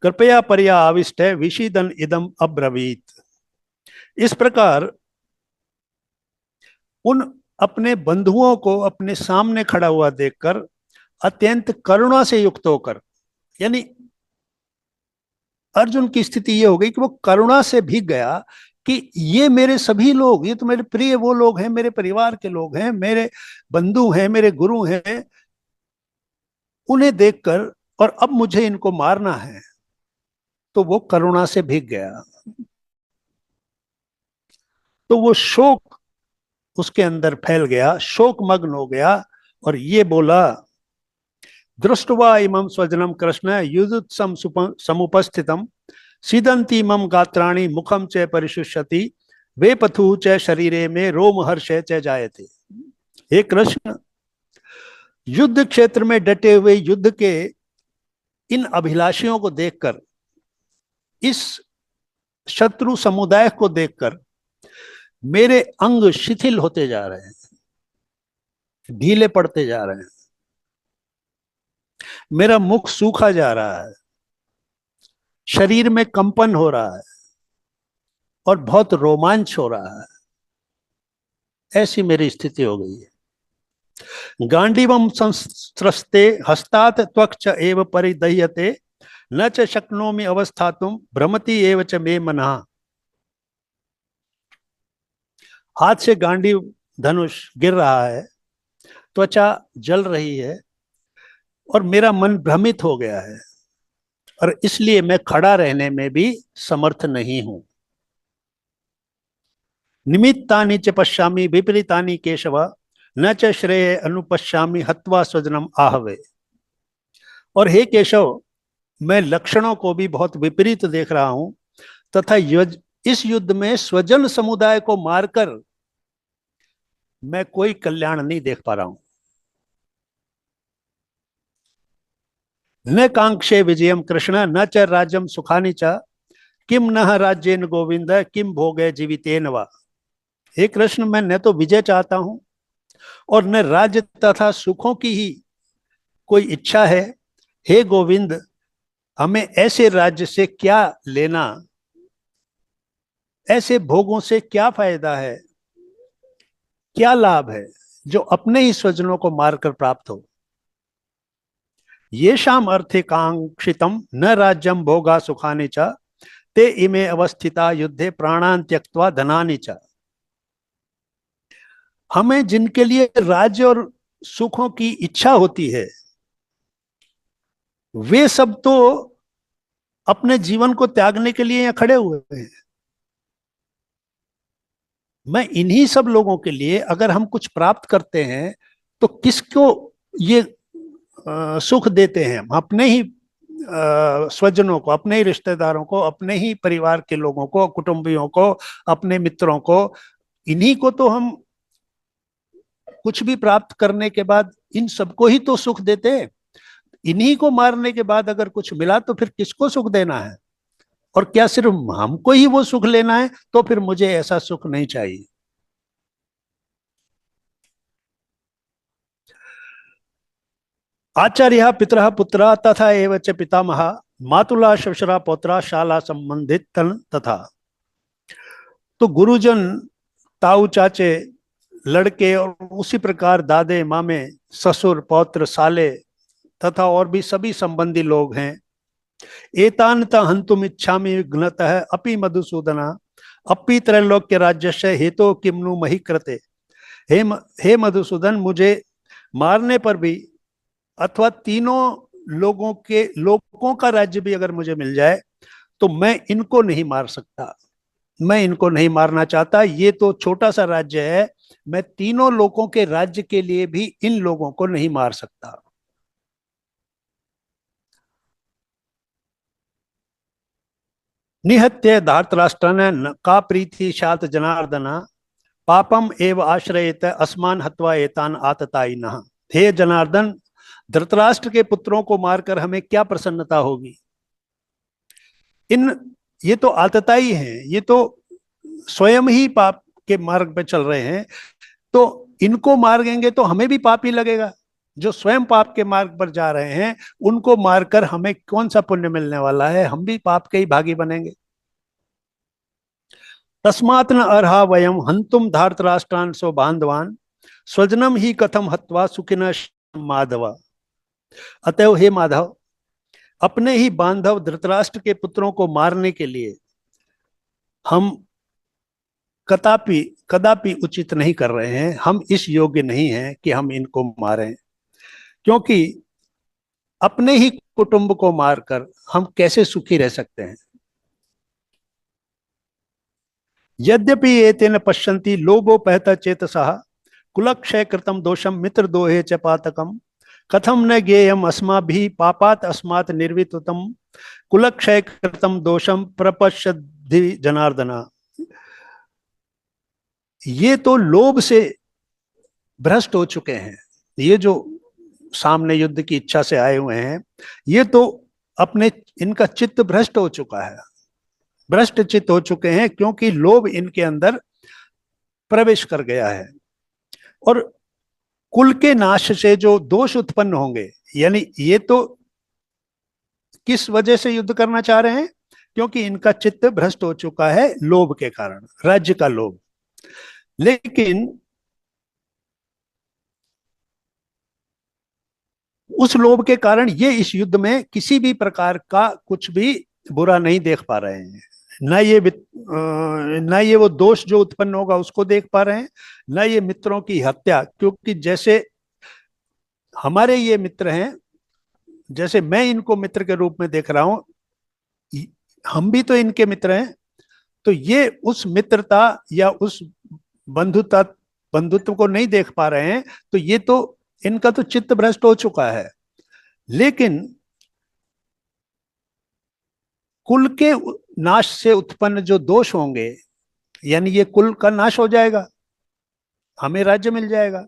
कृपया पर्या आविष्ट विषीदन इदम अब्रवीत। इस प्रकार उन अपने बंधुओं को अपने सामने खड़ा हुआ देखकर अत्यंत करुणा से युक्त होकर, यानी अर्जुन की स्थिति ये हो गई कि वो करुणा से भीग गया कि ये मेरे सभी लोग, ये तो मेरे प्रिय वो लोग हैं, मेरे परिवार के लोग हैं, मेरे बंधु हैं, मेरे गुरु हैं, उन्हें देखकर और अब मुझे इनको मारना है। तो वो करुणा से भीग गया। तो वो शोक उसके अंदर फैल गया, शोक मग्न हो गया और ये बोला, दृष्टवा इमं स्वजनम कृष्ण युजुत्सम समुपस्थितम सीदंती मम गात्राणि मुखम च परिशुष्यति वे पथु च शरीरे में रोम हर्ष च जायते। हे कृष्ण, युद्ध क्षेत्र में डटे हुए युद्ध के इन अभिलाषियों को देखकर, इस शत्रु समुदाय को देखकर मेरे अंग शिथिल होते जा रहे हैं, ढीले पड़ते जा रहे हैं, मेरा मुख सूखा जा रहा है, शरीर में कंपन हो रहा है और बहुत रोमांच हो रहा है। ऐसी मेरी स्थिति हो गई है। गांडीवम संस्त्रस्ते हस्तात त्वक्च एव परिदह्यते न च शक्नोमि अवस्थातुम भ्रमति एव च मे मनः। हाथ से गांडीव धनुष गिर रहा है, त्वचा जल रही है और मेरा मन भ्रमित हो गया है और इसलिए मैं खड़ा रहने में भी समर्थ नहीं हूं। निमित्तानि च पश्यामि विपरीतानि केशव न च श्रेय अनुपश्यामि हत्वा स्वजनम आहवे। और हे केशव, मैं लक्षणों को भी बहुत विपरीत देख रहा हूं तथा इस युद्ध में स्वजन समुदाय को मारकर मैं कोई कल्याण नहीं देख पा रहा हूं। न कांक्षे विजयम कृष्ण न च राज्यम सुखानि च किम न राज्येन गोविंद किम भोगे जीवितेन वा। हे कृष्ण, मैं न तो विजय चाहता हूं और न राज्य तथा सुखों की ही कोई इच्छा है। हे गोविंद, हमें ऐसे राज्य से क्या लेना, ऐसे भोगों से क्या फायदा है, क्या लाभ है जो अपने ही स्वजनों को मारकर प्राप्त हो। येषाम अर्थे कांक्षितम न राज्यम भोगा सुखानि च ते इमे अवस्थिता युद्धे प्राणान त्यक्त्वा धनानि च। हमें जिनके लिए राज्य और सुखों की इच्छा होती है वे सब तो अपने जीवन को त्यागने के लिए यहाँ खड़े हुए हैं। मैं इन्हीं सब लोगों के लिए अगर हम कुछ प्राप्त करते हैं तो किसको ये सुख देते हैं? हम अपने ही स्वजनों को, अपने ही रिश्तेदारों को, अपने ही परिवार के लोगों को, कुटुंबियों को, अपने मित्रों को, इन्हीं को तो हम कुछ भी प्राप्त करने के बाद इन सबको ही तो सुख देते हैं। इन्हीं को मारने के बाद अगर कुछ मिला तो फिर किसको सुख देना है? और क्या सिर्फ हमको ही वो सुख लेना है? तो फिर मुझे ऐसा सुख नहीं चाहिए। आचार्य पितरः पुत्र तथा एव च पितामह मातुला श्वशुरा पौत्रा शाला संबंधित तथा। तो गुरुजन, ताऊ चाचे, लड़के और उसी प्रकार दादे मामे, ससुर, पौत्र, साले तथा और भी सभी संबंधी लोग हैं। एतानता हंतुम इच्छामि विघ्नतः अपि मधुसूदना अपि त्रैलोक्य राज्यस्य हेतो किम्नु महि कृते। हे मधुसूदन, मुझे मारने पर भी अथवा तीनों लोगों का राज्य भी अगर मुझे मिल जाए तो मैं इनको नहीं मार सकता, मैं इनको नहीं मारना चाहता। ये तो छोटा सा राज्य है, मैं तीनों लोगों के राज्य के लिए भी इन लोगों को नहीं मार सकता। निहत्य धार्तराष्ट्रन का प्रीति शात जनार्दना पापम एव आश्रयेत अस्मान हत्वा एतान आततायिनः। हे जनार्दन, धृतराष्ट्र के पुत्रों को मारकर हमें क्या प्रसन्नता होगी? ये तो आतताई हैं, ये तो स्वयं ही पाप के मार्ग पे चल रहे हैं, तो इनको मारेंगे तो हमें भी पाप ही लगेगा। जो स्वयं पाप के मार्ग पर जा रहे हैं उनको मारकर हमें कौन सा पुण्य मिलने वाला है? हम भी पाप के ही भागी बनेंगे। तस्मात् न अर्हा वयम हंतुम धार्तराष्ट्रान सो बांधवान स्वजनम ही कथम हत्वा सुखिन माधव। अतएव हे माधव, अपने ही बांधव धृतराष्ट्र के पुत्रों को मारने के लिए हम कदापि उचित नहीं कर रहे हैं। हम इस योग्य नहीं हैं कि हम इनको मारें, क्योंकि अपने ही कुटुंब को मारकर हम कैसे सुखी रह सकते हैं? यद्यपि एतेन पश्यन्ति लोभोपहत चेतसः कुलक्षय कृतम दोषम मित्र दोहे च पातकम कथम न ज्ञेयम अस्माभिः पापात् अस्मात् निर्वितुतम कुलक्षय कृतम दोषम प्रपश्यद्धि जनार्दना। ये तो लोभ से भ्रष्ट हो चुके हैं। ये जो सामने युद्ध की इच्छा से आए हुए हैं, ये तो इनका चित्त भ्रष्ट हो चुका है, भ्रष्ट चित्त हो चुके हैं, क्योंकि लोभ इनके अंदर प्रवेश कर गया है। और कुल के नाश से जो दोष उत्पन्न होंगे, यानी ये तो किस वजह से युद्ध करना चाह रहे हैं? क्योंकि इनका चित्त भ्रष्ट हो चुका है लोभ के कारण, राज्य का लोभ। लेकिन उस लोभ के कारण ये इस युद्ध में किसी भी प्रकार का कुछ भी बुरा नहीं देख पा रहे हैं। न ये वो दोष जो उत्पन्न होगा उसको देख पा रहे हैं, न ये मित्रों की हत्या। क्योंकि जैसे हमारे ये मित्र हैं, जैसे मैं इनको मित्र के रूप में देख रहा हूं, हम भी तो इनके मित्र हैं। तो ये उस मित्रता या उस बंधुत्व को नहीं देख पा रहे हैं, तो ये तो इनका तो चित्त भ्रष्ट हो चुका है। लेकिन कुल के नाश से उत्पन्न जो दोष होंगे, यानी ये कुल का नाश हो जाएगा, हमें राज्य मिल जाएगा।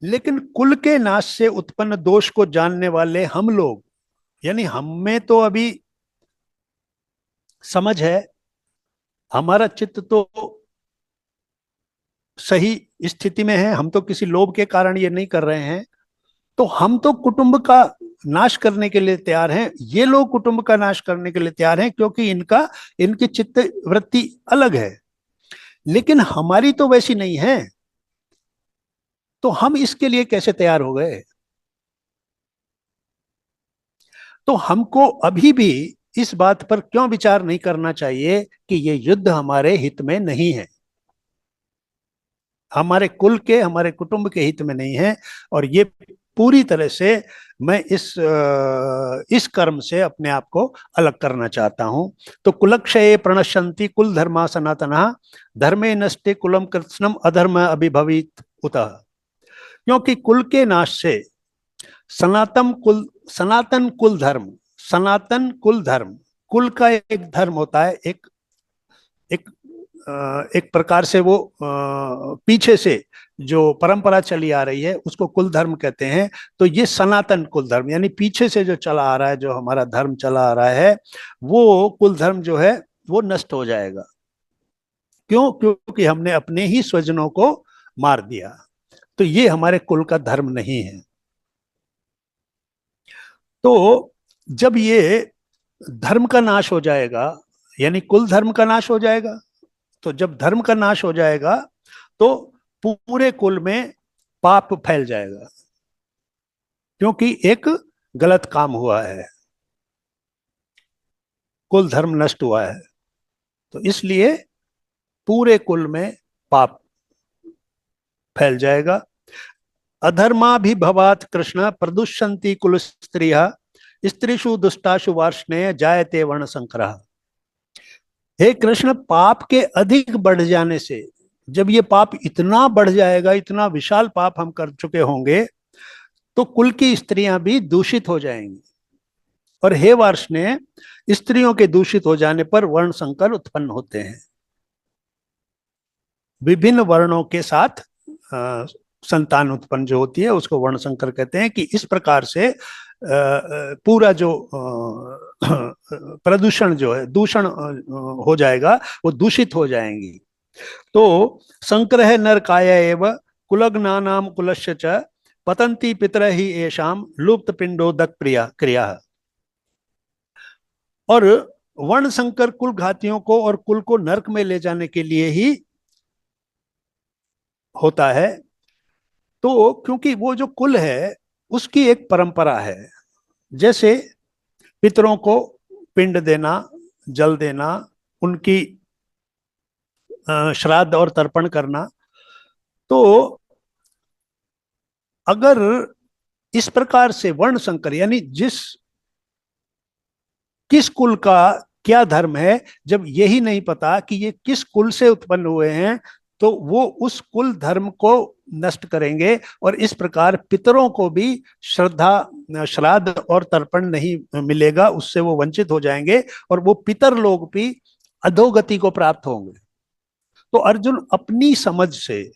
लेकिन कुल के नाश से उत्पन्न दोष को जानने वाले हम लोग, यानी हम में तो अभी समझ है, हमारा चित्त तो सही स्थिति में है, हम तो किसी लोभ के कारण ये नहीं कर रहे हैं। तो हम तो कुटुंब का नाश करने के लिए तैयार हैं, ये लोग कुटुंब का नाश करने के लिए तैयार हैं, क्योंकि इनकी चित्त वृत्ति अलग है। लेकिन हमारी तो वैसी नहीं है, तो हम इसके लिए कैसे तैयार हो गए? तो हमको अभी भी इस बात पर क्यों विचार नहीं करना चाहिए कि ये युद्ध हमारे हित में नहीं है, हमारे कुल के, हमारे कुटुंब के हित में नहीं है, और ये पूरी तरह से मैं इस कर्म से अपने आप को अलग करना चाहता हूं। तो कुलक्षये प्रणश्यन्ति कुल धर्मा सनातनः धर्मे नष्टे कुलम कृत्स्नम अधर्म अभिभवित उतः। क्योंकि कुल के नाश से सनातन कुल धर्म, कुल का एक धर्म होता है, एक एक प्रकार से वो पीछे से जो परंपरा चली आ रही है उसको कुल धर्म कहते हैं। तो ये सनातन कुल धर्म यानी पीछे से जो चला आ रहा है, जो हमारा धर्म चला आ रहा है, वो कुल धर्म जो है वो नष्ट हो जाएगा। क्यों? क्योंकि हमने अपने ही स्वजनों को मार दिया। तो ये हमारे कुल का धर्म नहीं है। तो जब ये धर्म का नाश हो जाएगा यानी कुल धर्म का नाश हो जाएगा, तो जब धर्म का नाश हो जाएगा तो पूरे कुल में पाप फैल जाएगा, क्योंकि एक गलत काम हुआ है, कुल धर्म नष्ट हुआ है। तो इसलिए पूरे कुल में पाप फैल जाएगा। अधर्माभिभवात् कृष्ण प्रदुष्यन्ति कुल स्त्रियः स्त्रीषु दुष्टाशु वार्ष्णेय जायते वर्ण संकरः। हे कृष्ण, पाप के अधिक बढ़ जाने से, जब ये पाप इतना बढ़ जाएगा, इतना विशाल पाप हम कर चुके होंगे, तो कुल की स्त्रियां भी दूषित हो जाएंगी। और हे वार्ष्णेय, स्त्रियों के दूषित हो जाने पर वर्ण संकर उत्पन्न होते हैं। विभिन्न वर्णों के साथ संतान उत्पन्न जो होती है उसको वर्ण संकर कहते हैं। कि इस प्रकार से पूरा जो प्रदूषण जो है, दूषण हो जाएगा, वो दूषित हो जाएंगी। तो संक्रह नरकाय एव कुलग्नानाम कुलस्य च पतंती पितर ही एषाम लुप्त पिंडोदक क्रिया। और वर्ण संकर कुल घातियों को और कुल को नरक में ले जाने के लिए ही होता है। तो क्योंकि वो जो कुल है उसकी एक परंपरा है, जैसे पितरों को पिंड देना, जल देना, उनकी श्राद्ध और तर्पण करना। तो अगर इस प्रकार से वर्ण संकर यानी किस कुल का क्या धर्म है, जब यही नहीं पता कि ये किस कुल से उत्पन्न हुए हैं, तो वो उस कुल धर्म को नष्ट करेंगे और इस प्रकार पितरों को भी श्राद्ध और तर्पण नहीं मिलेगा, उससे वो वंचित हो जाएंगे और वो पितर लोग भी अधोगति को प्राप्त होंगे। तो अर्जुन अपनी समझ से,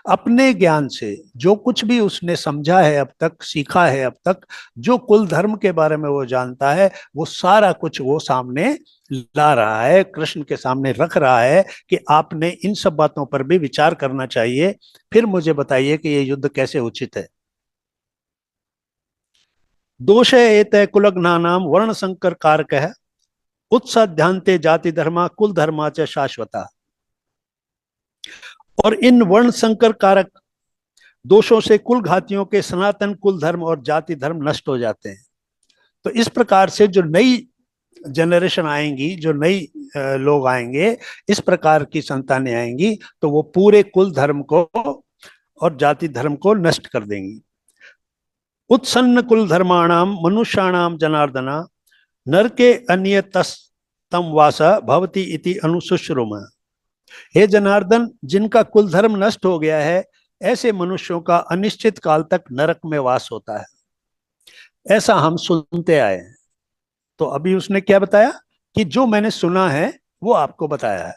अपने ज्ञान से, जो कुछ भी उसने समझा है अब तक, सीखा है अब तक, जो कुल धर्म के बारे में वो जानता है, वो सारा कुछ वो सामने ला रहा है, कृष्ण के सामने रख रहा है कि आपने इन सब बातों पर भी विचार करना चाहिए। फिर मुझे बताइए कि ये युद्ध कैसे उचित है। दोष एतय कुलग्नानाम वर्ण संकर कारकः उत्साध्यांते जाति धर्मा कुल धर्मा च शाश्वता। और इन वर्ण संकर कारक दोषों से कुल घातियों के सनातन कुल धर्म और जाति धर्म नष्ट हो जाते हैं। तो इस प्रकार से जो नई जनरेशन आएंगी, जो नई लोग आएंगे, इस प्रकार की संतानें आएंगी, तो वो पूरे कुल धर्म को और जाति धर्म को नष्ट कर देंगी। उत्सन्न कुल धर्माणाम मनुष्याणाम जनार्दना नरके अन्यतस्तम वास भवति इति अनुशुश्रुम। हे जनार्दन, जिनका कुल धर्म नष्ट हो गया है, ऐसे मनुष्यों का अनिश्चित काल तक नरक में वास होता है, ऐसा हम सुनते आए हैं। तो अभी उसने क्या बताया कि जो मैंने सुना है वो आपको बताया है।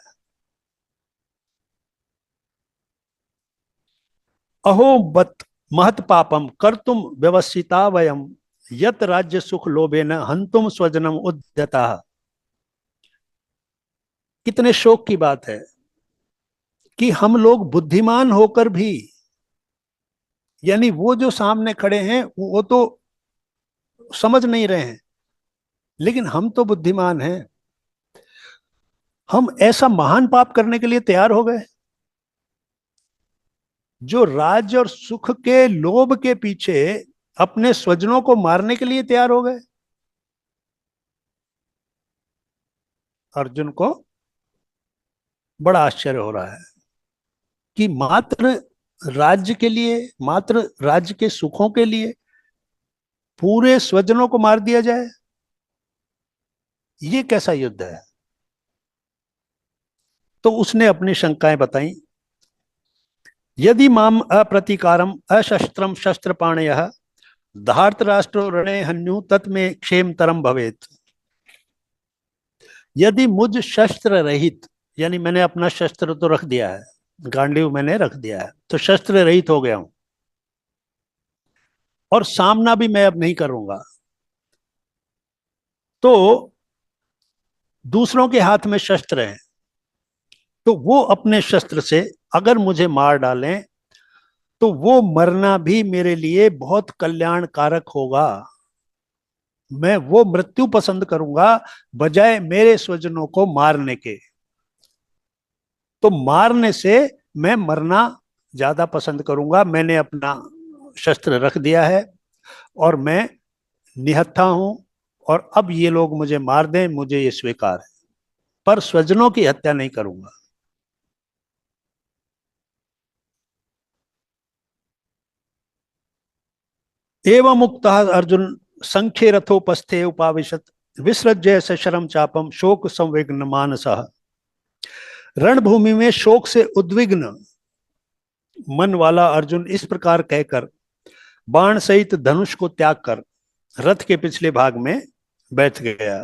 अहो बत महत पापम कर्तुम व्यवसिता वयम यत राज्य सुख लोभेन हंतुम स्वजनम उद्यता। कितने शोक की बात है कि हम लोग बुद्धिमान होकर भी, यानी वो जो सामने खड़े हैं वो तो समझ नहीं रहे हैं, लेकिन हम तो बुद्धिमान हैं। हम ऐसा महान पाप करने के लिए तैयार हो गए, जो राज्य और सुख के लोभ के पीछे अपने स्वजनों को मारने के लिए तैयार हो गए। अर्जुन को बड़ा आश्चर्य हो रहा है कि मात्र राज्य के लिए, मात्र राज्य के सुखों के लिए पूरे स्वजनों को मार दिया जाए, ये कैसा युद्ध है? तो उसने अपनी शंकाएं बताई। यदि माम अप्रतीकारम अशस्त्रम शस्त्रपाणयः धार्तराष्ट्रो रणे हन्यु तत्मे क्षेमतरम भवेत। यदि मुझ शस्त्र रहित, यानी मैंने अपना शस्त्र तो रख दिया है, गांडीव मैंने रख दिया है, तो शस्त्र रहित हो गया हूं, और सामना भी मैं अब नहीं करूंगा, तो दूसरों के हाथ में शस्त्र हैं, तो वो अपने शस्त्र से अगर मुझे मार डालें तो वो मरना भी मेरे लिए बहुत कल्याणकारक होगा। मैं वो मृत्यु पसंद करूंगा बजाय मेरे स्वजनों को मारने के। तो मारने से मैं मरना ज्यादा पसंद करूंगा। मैंने अपना शस्त्र रख दिया है और मैं निहत्था हूं, और अब ये लोग मुझे मार दें, मुझे ये स्वीकार है, पर स्वजनों की हत्या नहीं करूंगा। एवं मुक्तः अर्जुन संख्ये रथोपस्थे उपाविशत विसृज्य सशरम चापम शोक संविघ्न मानसः। रणभूमि में शोक से उद्विग्न मन वाला अर्जुन इस प्रकार कहकर बाण सहित धनुष को त्याग कर रथ के पिछले भाग में बैठ गया।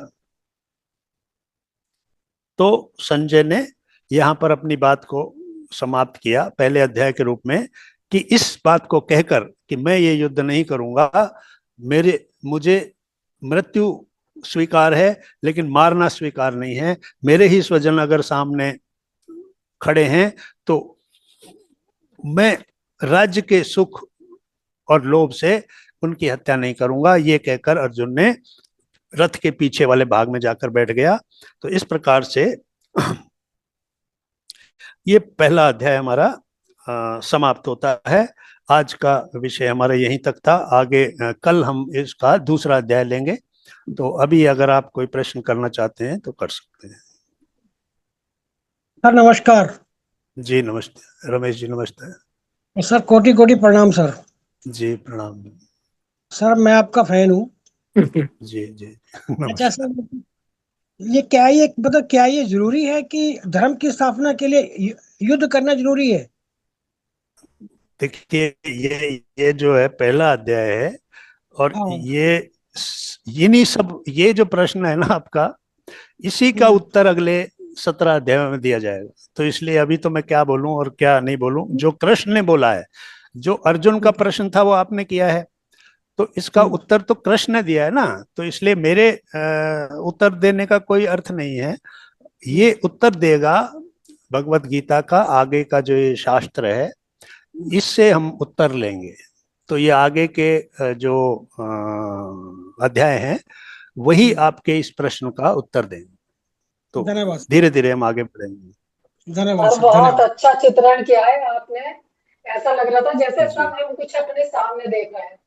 तो संजय ने यहां पर अपनी बात को समाप्त किया पहले अध्याय के रूप में, कि इस बात को कहकर कि मैं ये युद्ध नहीं करूंगा, मुझे मृत्यु स्वीकार है लेकिन मारना स्वीकार नहीं है। मेरे ही स्वजन अगर सामने खड़े हैं तो मैं राज्य के सुख और लोभ से उनकी हत्या नहीं करूंगा। ये कहकर अर्जुन ने रथ के पीछे वाले भाग में जाकर बैठ गया। तो इस प्रकार से ये पहला अध्याय हमारा समाप्त होता है। आज का विषय हमारा यहीं तक था। आगे कल हम इसका दूसरा अध्याय लेंगे। तो अभी अगर आप कोई प्रश्न करना चाहते हैं तो कर सकते हैं। सर नमस्कार। जी नमस्ते रमेश जी, नमस्ते सर, कोटि कोटि प्रणाम सर। जी प्रणाम। सर मैं आपका फैन हूँ। जी जी अच्छा सर, ये क्या ये जरूरी है कि धर्म की स्थापना के लिए युद्ध करना जरूरी है? देखिए, ये जो है पहला अध्याय है, और हाँ। इन्हीं सब, ये जो प्रश्न है ना आपका, इसी का उत्तर अगले 17 अध्यायों में दिया जाएगा। तो इसलिए अभी तो मैं क्या बोलूं और क्या नहीं बोलूं। जो कृष्ण ने बोला है, जो अर्जुन का प्रश्न था वो आपने किया है, तो इसका उत्तर तो कृष्ण ने दिया है ना, तो इसलिए मेरे उत्तर देने का कोई अर्थ नहीं है। ये उत्तर देगा भगवत गीता का आगे का जो ये शास्त्र है, इससे हम उत्तर लेंगे। तो ये आगे के जो अध्याय हैं वही आपके इस प्रश्न का उत्तर देंगे। तो धन्यवाद, धीरे धीरे हम आगे बढ़ेंगे। धन्यवाद और सर, बहुत धन्यवाद। अच्छा चित्रण किया है आपने। ऐसा लग रहा था जैसे जी सब हम कुछ अपने सामने देख रहे हैं।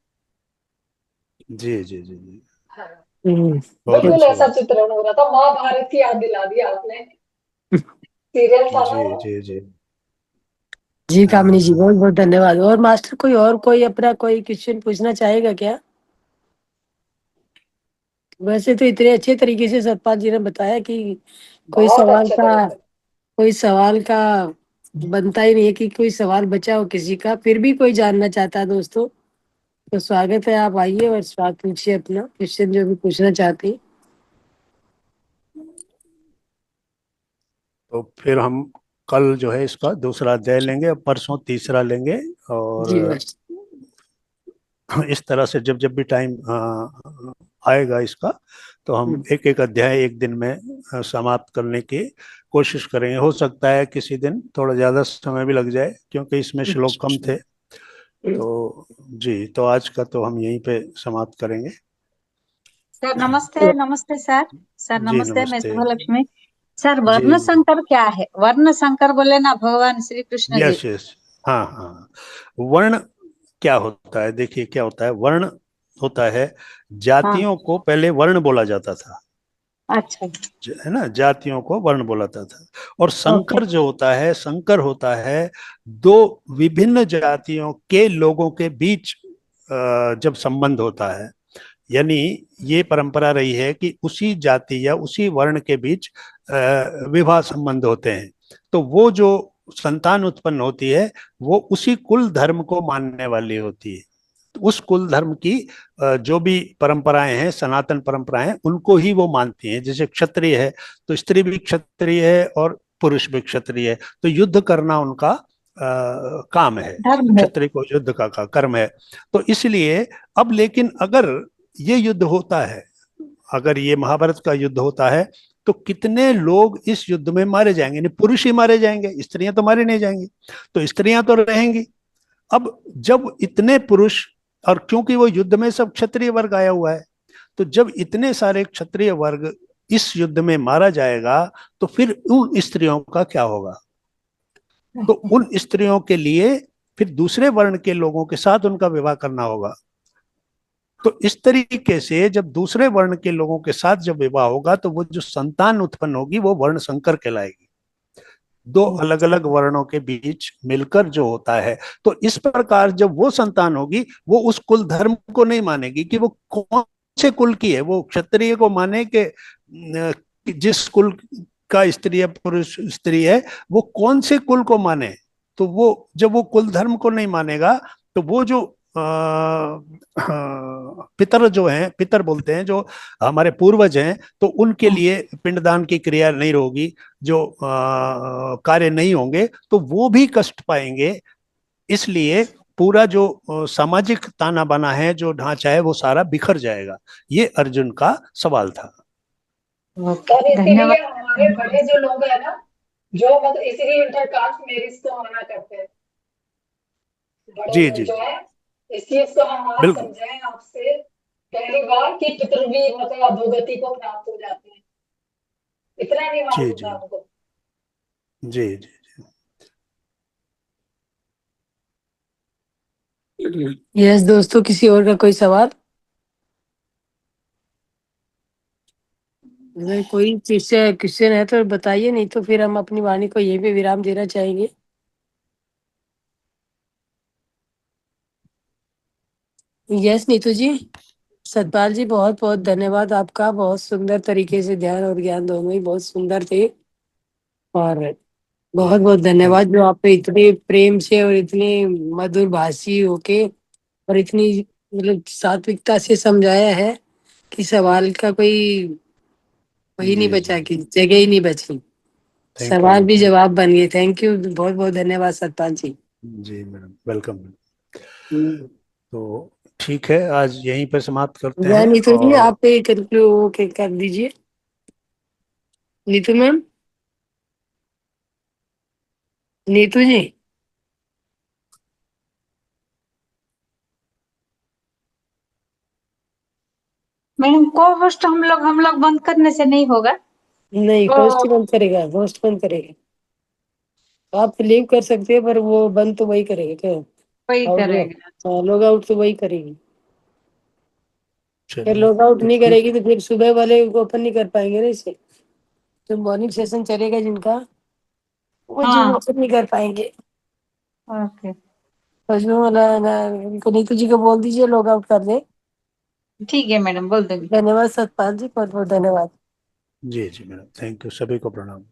जी जी जी जी, हाँ, बहुत बिल्कुल अच्छा ऐसा बात। चित्रण हो रहा था। महाभारत की याद दिला दी आपने। सीरियल था ना जी वो। जी जी जी कामिनी जी, बहुत बहुत धन्यवाद। और मास्टर कोई अपना कोई क्वेश्चन पूछना चाहेगा क्या? वैसे तो इतने अच्छे तरीके से सतपाल जी ने बताया कि कोई बहुत सवाल अच्छे का तरीके। कोई सवाल का बनता ही नहीं है कि कोई सवाल बचा हो किसी का। फिर भी कोई जानना चाहता है दोस्तों, तो स्वागत है, आप आइए और सवाल पूछिए, अपना क्वेश्चन जो भी पूछना चाहते हैं। तो फिर हम कल जो है इसका दूसरा अध्याय लेंगे और परसों तीसरा लेंगे। जी और मास्टर। इस तरह से जब जब भी टाइम आएगा इसका, तो हम एक एक अध्याय एक दिन में समाप्त करने की कोशिश करेंगे। हो सकता है किसी दिन थोड़ा ज्यादा समय भी लग जाए, क्योंकि इसमें श्लोक कम थे। तो जी, तो आज का तो हम यहीं पे समाप्त करेंगे। सर नमस्ते। नमस्ते सर। सर जी नमस्ते, मैं नमस्ते। शुभलक्ष्मी। सर जी वर्ण संकर क्या है? वर्ण संकर बोले ना भगवान श्री कृष्ण जी। यस यस, हाँ हाँ। वर्ण क्या होता है? देखिए क्या होता है, वर्ण होता है, जातियों को पहले वर्ण बोला जाता था, अच्छा। है ना, जातियों को वर्ण बोला जाता था। और संकर जो होता है, संकर होता है दो विभिन्न जातियों के लोगों के बीच जब संबंध होता है, यानी ये परंपरा रही है कि उसी जाति या उसी वर्ण के बीच विवाह संबंध होते हैं, तो वो जो संतान उत्पन्न होती है वो उसी कुल धर्म को मानने वाली होती है। उस कुल धर्म की जो भी परंपराएं हैं, सनातन परंपराएं, उनको ही वो मानती हैं। जैसे क्षत्रिय है तो स्त्री भी क्षत्रिय है और पुरुष भी क्षत्रिय है, तो युद्ध करना उनका काम है, क्षत्रिय को युद्ध का कर्म है। तो इसलिए अब लेकिन अगर ये युद्ध होता है, अगर ये महाभारत का युद्ध होता है, तो कितने लोग इस युद्ध में मारे जाएंगे? नहीं, पुरुष ही मारे जाएंगे, स्त्रियां तो मारे नहीं जाएंगी, तो स्त्रियां तो रहेंगी। अब जब इतने पुरुष, और क्योंकि वो युद्ध में सब क्षत्रिय वर्ग आया हुआ है, तो जब इतने सारे क्षत्रिय वर्ग इस युद्ध में मारा जाएगा, तो फिर उन स्त्रियों का क्या होगा? तो उन स्त्रियों के लिए फिर दूसरे वर्ण के लोगों के साथ उनका विवाह करना होगा। तो इस तरीके से जब दूसरे वर्ण के लोगों के साथ जब विवाह होगा, तो वो जो संतान उत्पन्न होगी वो वर्ण संकर कहलाएगी। दो अलग अलग वर्णों के बीच मिलकर जो होता है, तो इस प्रकार जब वो संतान होगी, वो उस कुल धर्म को नहीं मानेगी कि वो कौन से कुल की है। वो क्षत्रिय को माने कि जिस कुल का स्त्री या पुरुष स्त्री है, वो कौन से कुल को माने। तो वो जब वो कुल धर्म को नहीं मानेगा, तो वो जो पितर जो हैं, पितर बोलते हैं जो हमारे पूर्वज हैं, तो उनके लिए पिंडदान की क्रिया नहीं होगी, जो कार्य नहीं होंगे, तो वो भी कष्ट पाएंगे। इसलिए पूरा जो सामाजिक ताना बाना है, जो ढांचा है, वो सारा बिखर जाएगा। ये अर्जुन का सवाल था। और इसीलिए हमारे बड़े जो लोग हैं ना, जो मतलब इसीलिए इंटरकास्ट मैरिज को मना करते हैं, बड़े जी लोग जी जो है। इस चीज को हम आज बिल्कुल। समझाएं आपसे पहली बार कि पितृ भी मतलब अधोगति को प्राप्त हो जाते हैं, इतना नहीं जी मालूम जी था हमको। जी जी यस दोस्तों, किसी और का कोई सवाल? अगर कोई चीज से क्वेश्चन है तो बताइए, नहीं तो फिर हम अपनी वाणी को यहीं पे विराम देना चाहेंगे। यस नीतू जी। सतपाल जी, बहुत बहुत धन्यवाद आपका। बहुत सुंदर तरीके से ध्यान और ज्ञान दोनों ही बहुत सुंदर थे, और बहुत बहुत धन्यवाद जो आपने इतने प्रेम से और इतने मधुर भाषी होके और इतनी मतलब सात्विकता से समझाया है कि सवाल का कोई वही नहीं जी बचा, जी कि जगह ही नहीं बची। थैंक यू सवाल भी मैम। जवाब बन गए। थैंक यू, बहुत बहुत धन्यवाद सतपाल जी। जी मैडम, वेलकम। हम्म। तो ठीक है, आज यहीं पर समाप्त करते या हैं। नीतू जी, और आप कंक्लूड कर दीजिए। नीतू मैम, नीतू जी। मैडम को होस्ट हम लोग बंद करने से नहीं होगा? नहीं, तो होस्ट बंद करेगा, होस्ट बंद करेगा। आप लीव कर सकते हैं, पर वो बंद तो वही करेगा क्या? वही आउट, करेगा। हाँ, लॉग आउट तो वही करेगी। फिर चलिए, लॉग आउट तो नहीं ठीक। करेगी तो फिर सुबह वाले को ओपन नहीं कर पाएंगे ना इसे। तो मॉर्निंग सेशन चलेगा जिनका, वो जो हाँ, ओपन नहीं कर पाएंगे। ओके, तो जो वाला उनको नीतू जी को बोल दीजिए लॉग आउट कर दे। ठीक है मैडम, बोल दूंगी। धन्यवाद सतपाल जी, बहुत बहुत धन्यवाद। जी जी मैडम, थैंक यू, सभी को प्रणाम।